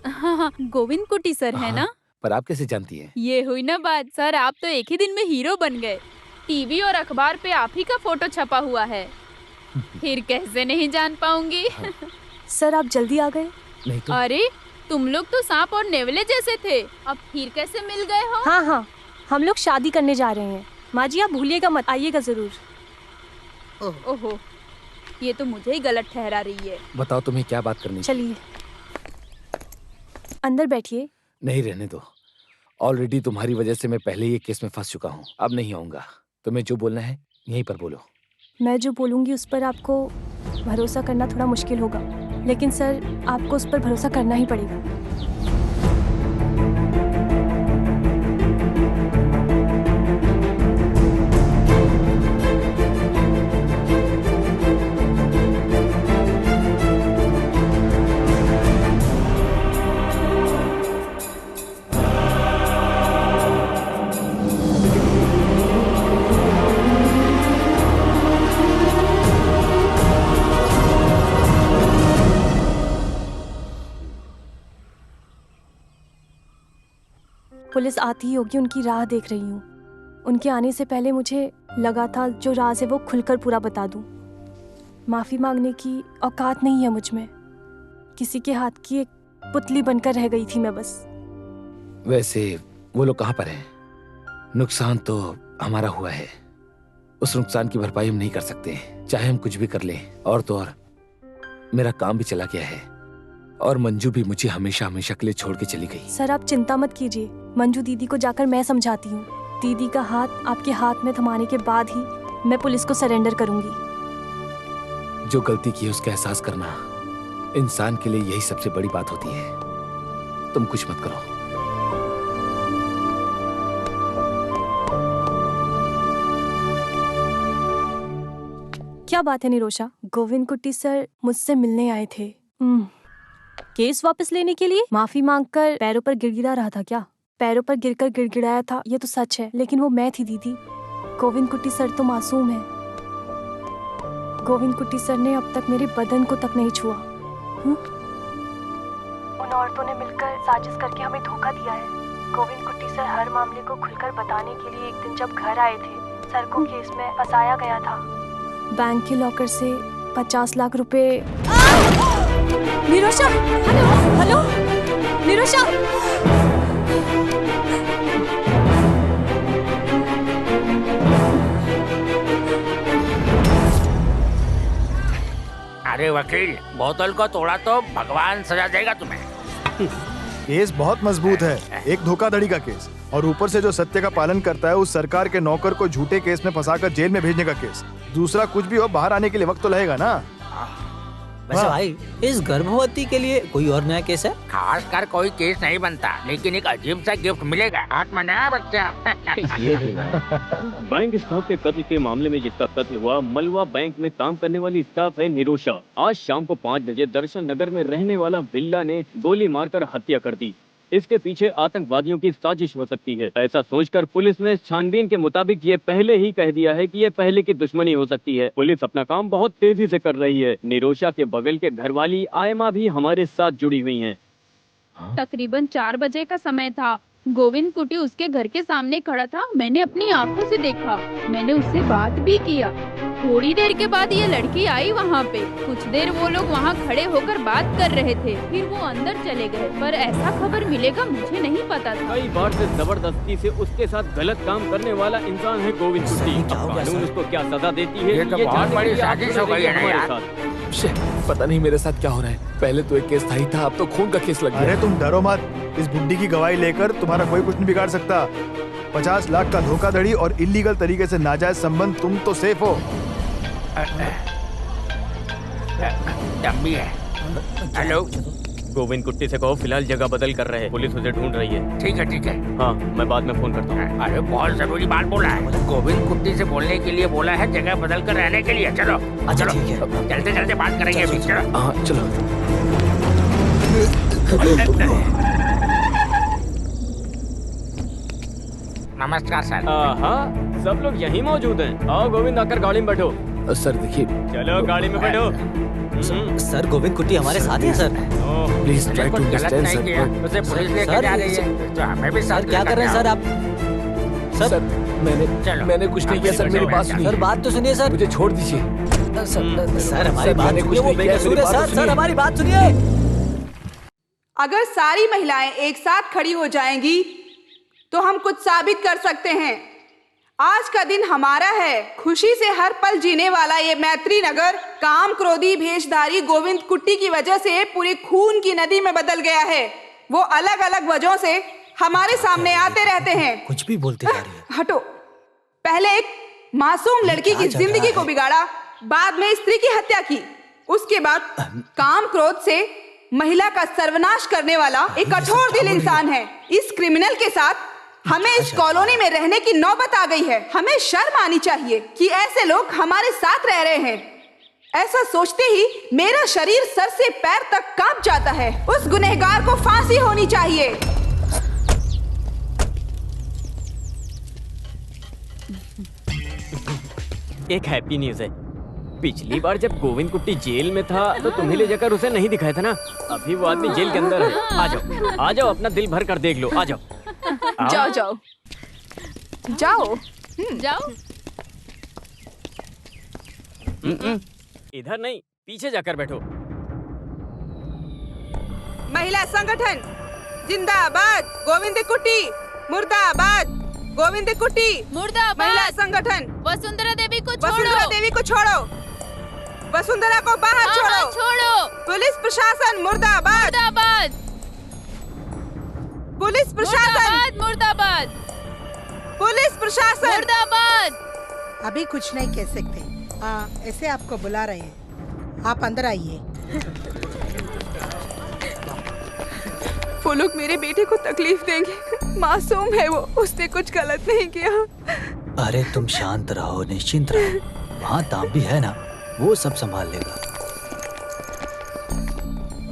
हाँ, गोविंद कुट्टी सर है ना? पर आप कैसे जानती हैं? ये हुई ना बात। सर आप तो एक ही दिन में हीरो बन गए। टीवी और अखबार पे आप ही का फोटो छपा हुआ है, फिर कैसे नहीं जान पाऊंगी। सर आप जल्दी आ गए। नहीं तो। अरे तुम लोग तो सांप और नेवले जैसे थे, अब फिर कैसे मिल गए हो? हाँ हाँ, हम लोग शादी करने जा रहे हैं। माँ जी आप भूलिएगा मत, आइएगा जरूर। ओहो, ये तो मुझे ही गलत ठहरा रही है। बताओ तुम्हें क्या बात करनी? चलिए अंदर बैठिए। नहीं, रहने दो। ऑलरेडी तुम्हारी वजह से मैं पहले ही केस में फंस चुका हूँ। अब नहीं आऊंगा। तुम्हें जो बोलना है यहीं पर बोलो। मैं जो बोलूँगी उस पर आपको भरोसा करना थोड़ा मुश्किल होगा, लेकिन सर आपको उस पर भरोसा करना ही पड़ेगा। पुलिस आती ही होगी, उनकी राह देख रही हूँ। उनके आने से पहले मुझे लगा था जो राज है वो खुलकर पूरा बता दूँ। माफ़ी मांगने की औकात नहीं है मुझ में। किसी के हाथ की एक पुतली बनकर रह गई थी मैं बस। वैसे वो लोग कहाँ पर हैं? नुकसान तो हमारा हुआ है, उस नुकसान की भरपाई हम नहीं कर सकते, चाहे हम कुछ भी कर लें। और तो और मेरा काम भी चला गया है और मंजू भी मुझे हमेशा हमेशा के लिए छोड़ के चली गई। सर आप चिंता मत कीजिए, मंजू दीदी को जाकर मैं समझाती हूँ। दीदी का हाथ आपके हाथ में थमाने के बाद ही मैं पुलिस को सरेंडर करूंगी। जो गलती की है उसका एहसास करना इंसान के लिए यही सबसे बड़ी बात होती है। तुम कुछ मत करो। क्या बात है निरोशा? गोविंद कुट्टी सर मुझसे मिलने आए थे। केस वापस लेने के लिए? माफी मांगकर पैरों पर गिड़गिड़ा रहा था क्या? पैरों पर गिरकर गिड़गिड़ाया था, ये तो सच है, लेकिन वो मैं थी दीदी। गोविंद कुट्टी सर तो मासूम है। गोविंद कुट्टी सर ने अब तक मेरे बदन को तक नहीं छुआ। उन औरतों ने मिलकर साजिश करके हमें धोखा दिया है। गोविंद कुट्टी सर हर मामले को खुलकर बताने के लिए एक दिन जब घर आए थे, सर को केस में फंसाया गया था। बैंक के लॉकर से 50 लाख रुपए। निरोशा, हेलो हेलो निरोशा। अरे वकील, बोतल को तोड़ा तो भगवान सजा देगा तुम्हें। केस बहुत मजबूत है, एक धोखाधड़ी का केस, और ऊपर से जो सत्य का पालन करता है उस सरकार के नौकर को झूठे केस में फंसाकर जेल में भेजने का केस। दूसरा कुछ भी हो, बाहर आने के लिए वक्त तो लगेगा ना। वैसे भाई, इस गर्भवती के लिए कोई और नया केस है? खास कर कोई केस नहीं बनता, लेकिन एक अजीब सा गिफ्ट मिलेगा। हाथ में नया बच्चा। बैंक स्टाफ के कत्ल के मामले में जिसका कत्ल हुआ, मलवा बैंक में काम करने वाली स्टाफ है निरोशा। आज शाम को 5 बजे दर्शन नगर में रहने वाला बिल्ला ने गोली मारकर हत्या कर दी। इसके पीछे आतंकवादियों की साजिश हो सकती है। ऐसा सोचकर पुलिस ने छानबीन के मुताबिक ये पहले ही कह दिया है कि ये पहले की दुश्मनी हो सकती है। पुलिस अपना काम बहुत तेजी से कर रही है। निरोशा के बगल के घरवाली आयमा भी हमारे साथ जुड़ी हुई हैं। तकरीबन 4 बजे का समय था। गोविंद कुटी उसके घर के सामने खड़ा था। मैंने अपनी आंखों से देखा, मैंने उससे बात भी किया। थोड़ी देर के बाद ये लड़की आई वहाँ पे। कुछ देर वो लोग वहाँ खड़े होकर बात कर रहे थे, फिर वो अंदर चले गए। पर ऐसा खबर मिलेगा मुझे नहीं पता था। कई बार से जबरदस्ती से उसके साथ गलत काम करने वाला इंसान है गोविंद कुटी। कानून उसको क्या सजा देती है, ये तो बहुत बड़ी साजिश हो गई है ना यार। पता नहीं मेरे साथ क्या हो रहा है। पहले तो एक केस था ही था, अब तो खून का केस लग गया। अरे तुम डरो मत, इस बुड्ढी की गवाही लेकर तुम्हारा कोई कुछ नहीं बिगाड़ सकता। 50 लाख का धोखाधड़ी और इलीगल तरीके से नाजायज संबंध, तुम तो सेफ हो। डम्बी है। हेलो, गोविंद कुट्टी से कहो फिलहाल जगह बदल कर रहे हैं, पुलिस उसे ढूंढ रही है। ठीक है ठीक है। हाँ, मैं बाद में फोन करता हूँ। अरे बहुत जरूरी बात बोला है। गोविंद कुट्टी से बोलने के लिए बोला है, जगह बदल कर रहने के लिए। चलो चलो, चलते चलते बात करेंगे अभी। चलो हाँ चलो। नमस्कार सर। हाँ, सब लोग यहीं मौजूद हैं। आओ गोविंद, आकर गाड़ी में बैठो। सर देखिए, चलो गाड़ी में बैठो। सर गोविंद कुट्टी हमारे साथ है sir. Please try to understand sir. उसे पुलिस लेकर जा रही है, तो हमें भी साथ क्या कर रहे हैं सर आप? सर मैंने कुछ नहीं किया सर, मेरी बात सुनिए। सर बात तो सुनिए सर। मुझे छोड़ दीजिए सर, हमारी बात सुनिए। वो बेकसूर है सर। सर हमारी बात सुनिए। अगर सारी महिलाएं एक साथ खड़ी हो जाएंगी तो हम कुछ साबित कर सकते हैं। आज का दिन हमारा है। खुशी से हर पल जीने वाला ये मैत्री नगर काम क्रोधी भेषधारी गोविंद कुट्टी की वजह से पूरी खून की नदी में बदल गया है। वो अलग अलग वजहों से हमारे सामने आते रहते हैं। कुछ भी बोलते जा रही है। हटो। पहले एक मासूम लड़की की जिंदगी को बिगाड़ा, बाद में स्त्री की हत्या की, उसके बाद काम क्रोध से महिला का सर्वनाश करने वाला एक कठोर दिल इंसान है। इस क्रिमिनल के साथ हमें इस कॉलोनी में रहने की नौबत आ गई है। हमें शर्म आनी चाहिए कि ऐसे लोग हमारे साथ रह रहे हैं। ऐसा सोचते ही मेरा शरीर सर से पैर तक कांप जाता है। उस गुनहगार को फांसी होनी चाहिए। एक हैप्पी न्यूज है। पिछली बार जब गोविंद कुट्टी जेल में था तो तुम्हें ले जाकर उसे नहीं दिखाया था ना। अभी वो आदमी जेल के अंदर है। आ जाओ, अपना दिल भर कर देख लो। आ जाओ। जाओ जाओ जाओ जाओ। इधर नहीं, पीछे जाकर बैठो। महिला संगठन जिंदाबाद। गोविंद कुट्टी मुर्दाबाद। गोविंद कुट्टी मुर्दाबाद। महिला संगठन वसुंधरा देवी को छोड़ो। वसुंधरा देवी को छोड़ो। वसुंधरा को बाहर छोड़ो। छोड़ो। पुलिस प्रशासन मुर्दाबाद। मुर्दाबाद। पुलिस प्रशासन मुर्दाबाद। पुलिस प्रशासन मुर्दाबाद। अभी कुछ नहीं कह सकते। ऐसे आपको बुला रहे हैं, आप अंदर आइए। वो लोग मेरे बेटे को तकलीफ देंगे। मासूम है वो, उसने कुछ गलत नहीं किया। अरे तुम शांत रहो, निश्चिंत रहो। वहाँ तांबी है ना, वो सब संभाल लेगा।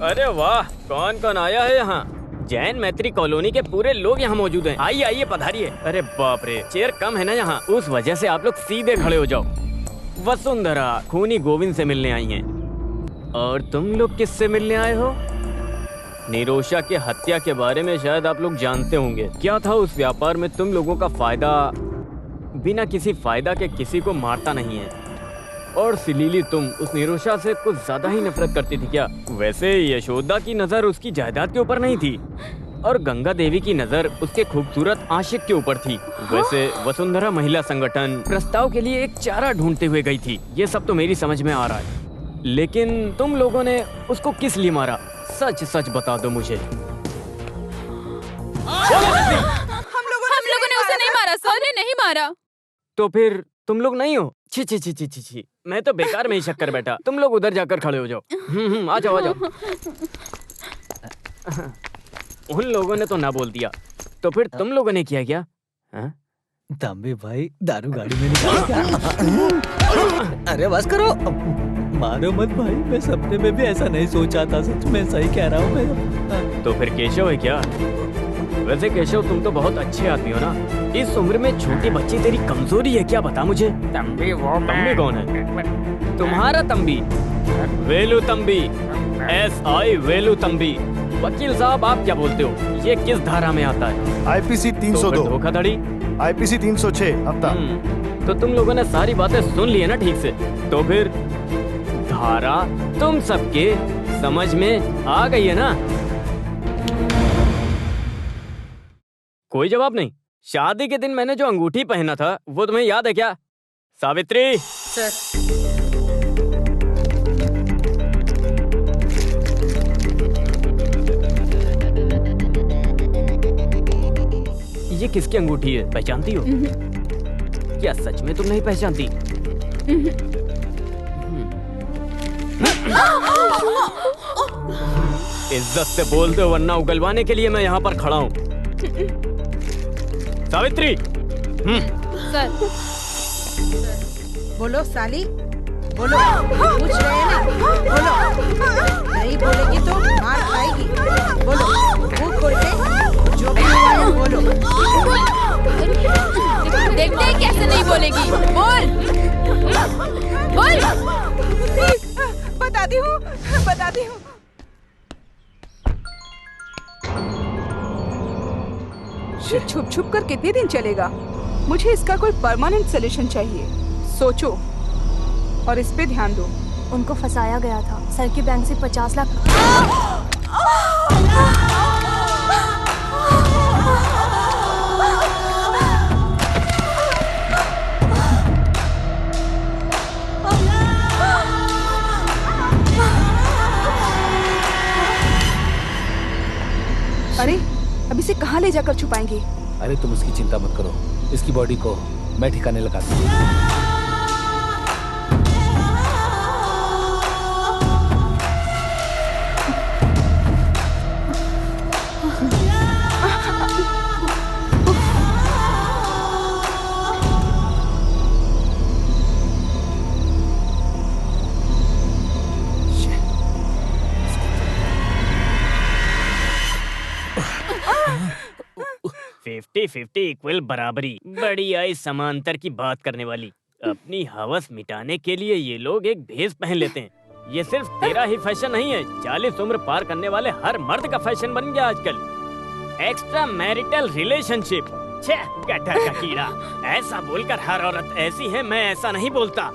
अरे वाह, कौन कौन आया है यहाँ? जैन मैत्री कॉलोनी के पूरे लोग यहाँ मौजूद हैं। आइए आइए, पधारिए। अरे बाप रे, चेयर कम है ना यहाँ, उस वजह से आप लोग सीधे खड़े हो जाओ। वसुंधरा खूनी गोविंद से मिलने आई हैं। और तुम लोग किससे मिलने आए हो? निरोशा के हत्या के बारे में शायद आप लोग जानते होंगे। क्या था उस व्यापार में तुम लोगों का फायदा? बिना किसी फायदा के किसी को मारता नहीं है। और सिलीली तुम उस निरोशा से कुछ ज्यादा ही नफरत करती थी क्या? वैसे यशोदा की नजर उसकी जायदाद के ऊपर नहीं थी और गंगा देवी की नजर उसके खूबसूरत आशिक के ऊपर थी। वैसे वसुंधरा महिला संगठन प्रस्ताव के लिए एक चारा ढूंढते हुए गई थी। ये सब तो मेरी समझ में आ रहा है, लेकिन तुम लोगों ने उसको किस लिए मारा? सच सच बता दो मुझे। हम लोगों ने उसे नहीं मारा सर, ने नहीं मारा। तो फिर तुम लोग नहीं हो? छी छी छी छी छी छी, मैं तो बेकार में ही शक कर बैठा। तुम लोग उधर जाकर खड़े हो जाओ। आ जाओ आ जाओ। उन लोगों ने तो ना बोल दिया, तो फिर तुम लोगों ने किया क्या? तंबी भाई दारू गाड़ी में निकाल क्या? अरे बस करो, मारो मत भाई, मैं सपने में भी ऐसा नहीं सोचा था, सच में सही कह रहा हूँ मैं। तो फिर केशव है क्या? वैसे केशव तुम तो बहुत अच्छे आदमी हो ना, इस उम्र में छोटी बच्ची तेरी कमजोरी है क्या? बता मुझे। तंबी वो तंबी कौन है? तुम्हारा तंबी, वेलू तंबी, SI वेलू तंबी। वकील साहब आप क्या बोलते हो, ये किस धारा में आता है? IPC 302 धोखाधड़ी, IPC 306 हफ्ता। तो तुम लोगों ने सारी बातें सुन ली है ना ठीक से? तो फिर धारा तुम सबके समझ में आ गई है ना? कोई जवाब नहीं। शादी के दिन मैंने जो अंगूठी पहना था वो तुम्हें याद है क्या? सावित्री सर। ये किसकी अंगूठी है, पहचानती हो? क्या सच में तुम नहीं पहचानती? इज्जत से बोल दो वरना उगलवाने के लिए मैं यहाँ पर खड़ा हूँ। सावित्री। सर। बोलो साली, बोलो। पूछ रहे हैं ना, बोलो। नहीं बोलेगी तो मार खाएगी। बोलो, मुंह खोल के जो भी हुआ है बोलो। देखते हैं कैसे नहीं बोलेगी। बोल बोल। बताती हूँ बताती हूँ। ये छुप छुप कर कितने दिन चलेगा? मुझे इसका कोई परमानेंट सोल्यूशन चाहिए। सोचो और इस पे ध्यान दो। उनको फंसाया गया था, सर के बैंक से 50 लाख। अरे अब इसे कहाँ ले जाकर छुपाएंगे? अरे तुम उसकी चिंता मत करो, इसकी बॉडी को मैं ठिकाने लगा दूंगा। इक्वल बराबरी, बड़ी आई समांतर की बात करने वाली। अपनी हवस मिटाने के लिए ये लोग एक भेष पहन लेते हैं। ये सिर्फ तेरा ही फैशन नहीं है, 40 उम्र पार करने वाले हर मर्द का फैशन बन गया आजकल। एक्स्ट्रा मैरिटल रिलेशनशिप, गटर का कीड़ा। ऐसा बोलकर हर औरत ऐसी है, मैं ऐसा नहीं बोलता।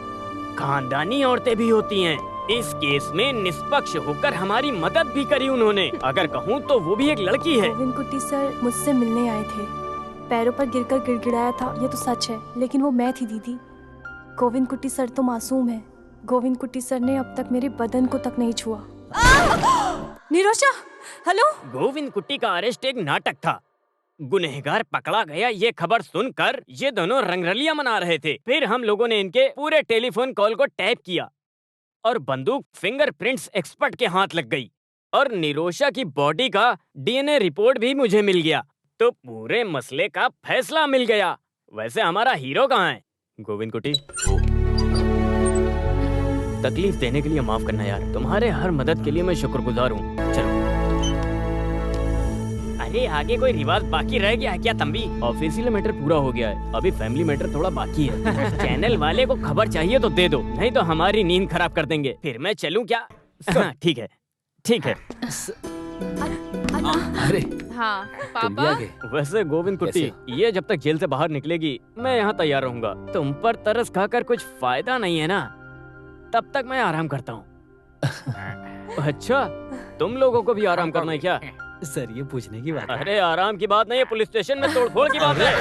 खानदानी औरतें भी होती हैं। इस केस में निष्पक्ष होकर हमारी मदद भी करी उन्होंने। अगर कहूँ तो वो भी एक लड़की है। गोविंद कुट्टी सर मुझसे मिलने आए थे, पैरों पर गिरकर गिड़गिड़ाया था, ये तो सच है, लेकिन वो मैं थी दीदी। गोविंद कुट्टी सर तो मासूम है। गोविंद कुट्टी सर ने अब तक मेरे बदन को तक नहीं छुआ। निरोशा, हेलो। गोविंद कुट्टी का अरेस्ट एक नाटक था। गुनहगार पकड़ा गया ये खबर सुनकर ये दोनों रंगरलियां मना रहे थे। फिर हम लोगों ने इनके पूरे टेलीफोन कॉल को टैप किया और बंदूक फिंगरप्रिंट्स एक्सपर्ट के हाथ लग गई और निरोशा की बॉडी का DNA रिपोर्ट भी मुझे मिल गया। तो पूरे मसले का फैसला मिल गया। वैसे हमारा हीरो कहाँ है? गोविंद कुट्टी, तकलीफ देने के लिए माफ करना यार। तुम्हारे हर मदद के लिए मैं शुक्रगुजार हूँ। चलो। अरे आगे कोई रिवाज बाकी रह गया है क्या तंबी? ऑफिशियल मैटर पूरा हो गया है, अभी फैमिली मैटर थोड़ा बाकी है। चैनल वाले को खबर चाहिए तो दे दो, नहीं तो हमारी नींद खराब कर देंगे। फिर मैं चलूं क्या? हाँ, ठीक है ठीक है। अरे हाँ पापा। वैसे गोविंद कुट्टी, ये जब तक जेल से बाहर निकलेगी मैं यहाँ तैयार रहूंगा। तुम पर तरस खाकर कुछ फायदा नहीं है ना? तब तक मैं आराम करता हूँ। अच्छा, तुम लोगों को भी आराम करना है क्या? सर ये पूछने की बात है। अरे आराम की बात नहीं है, पुलिस स्टेशन में तोड़फोड़ की बात है।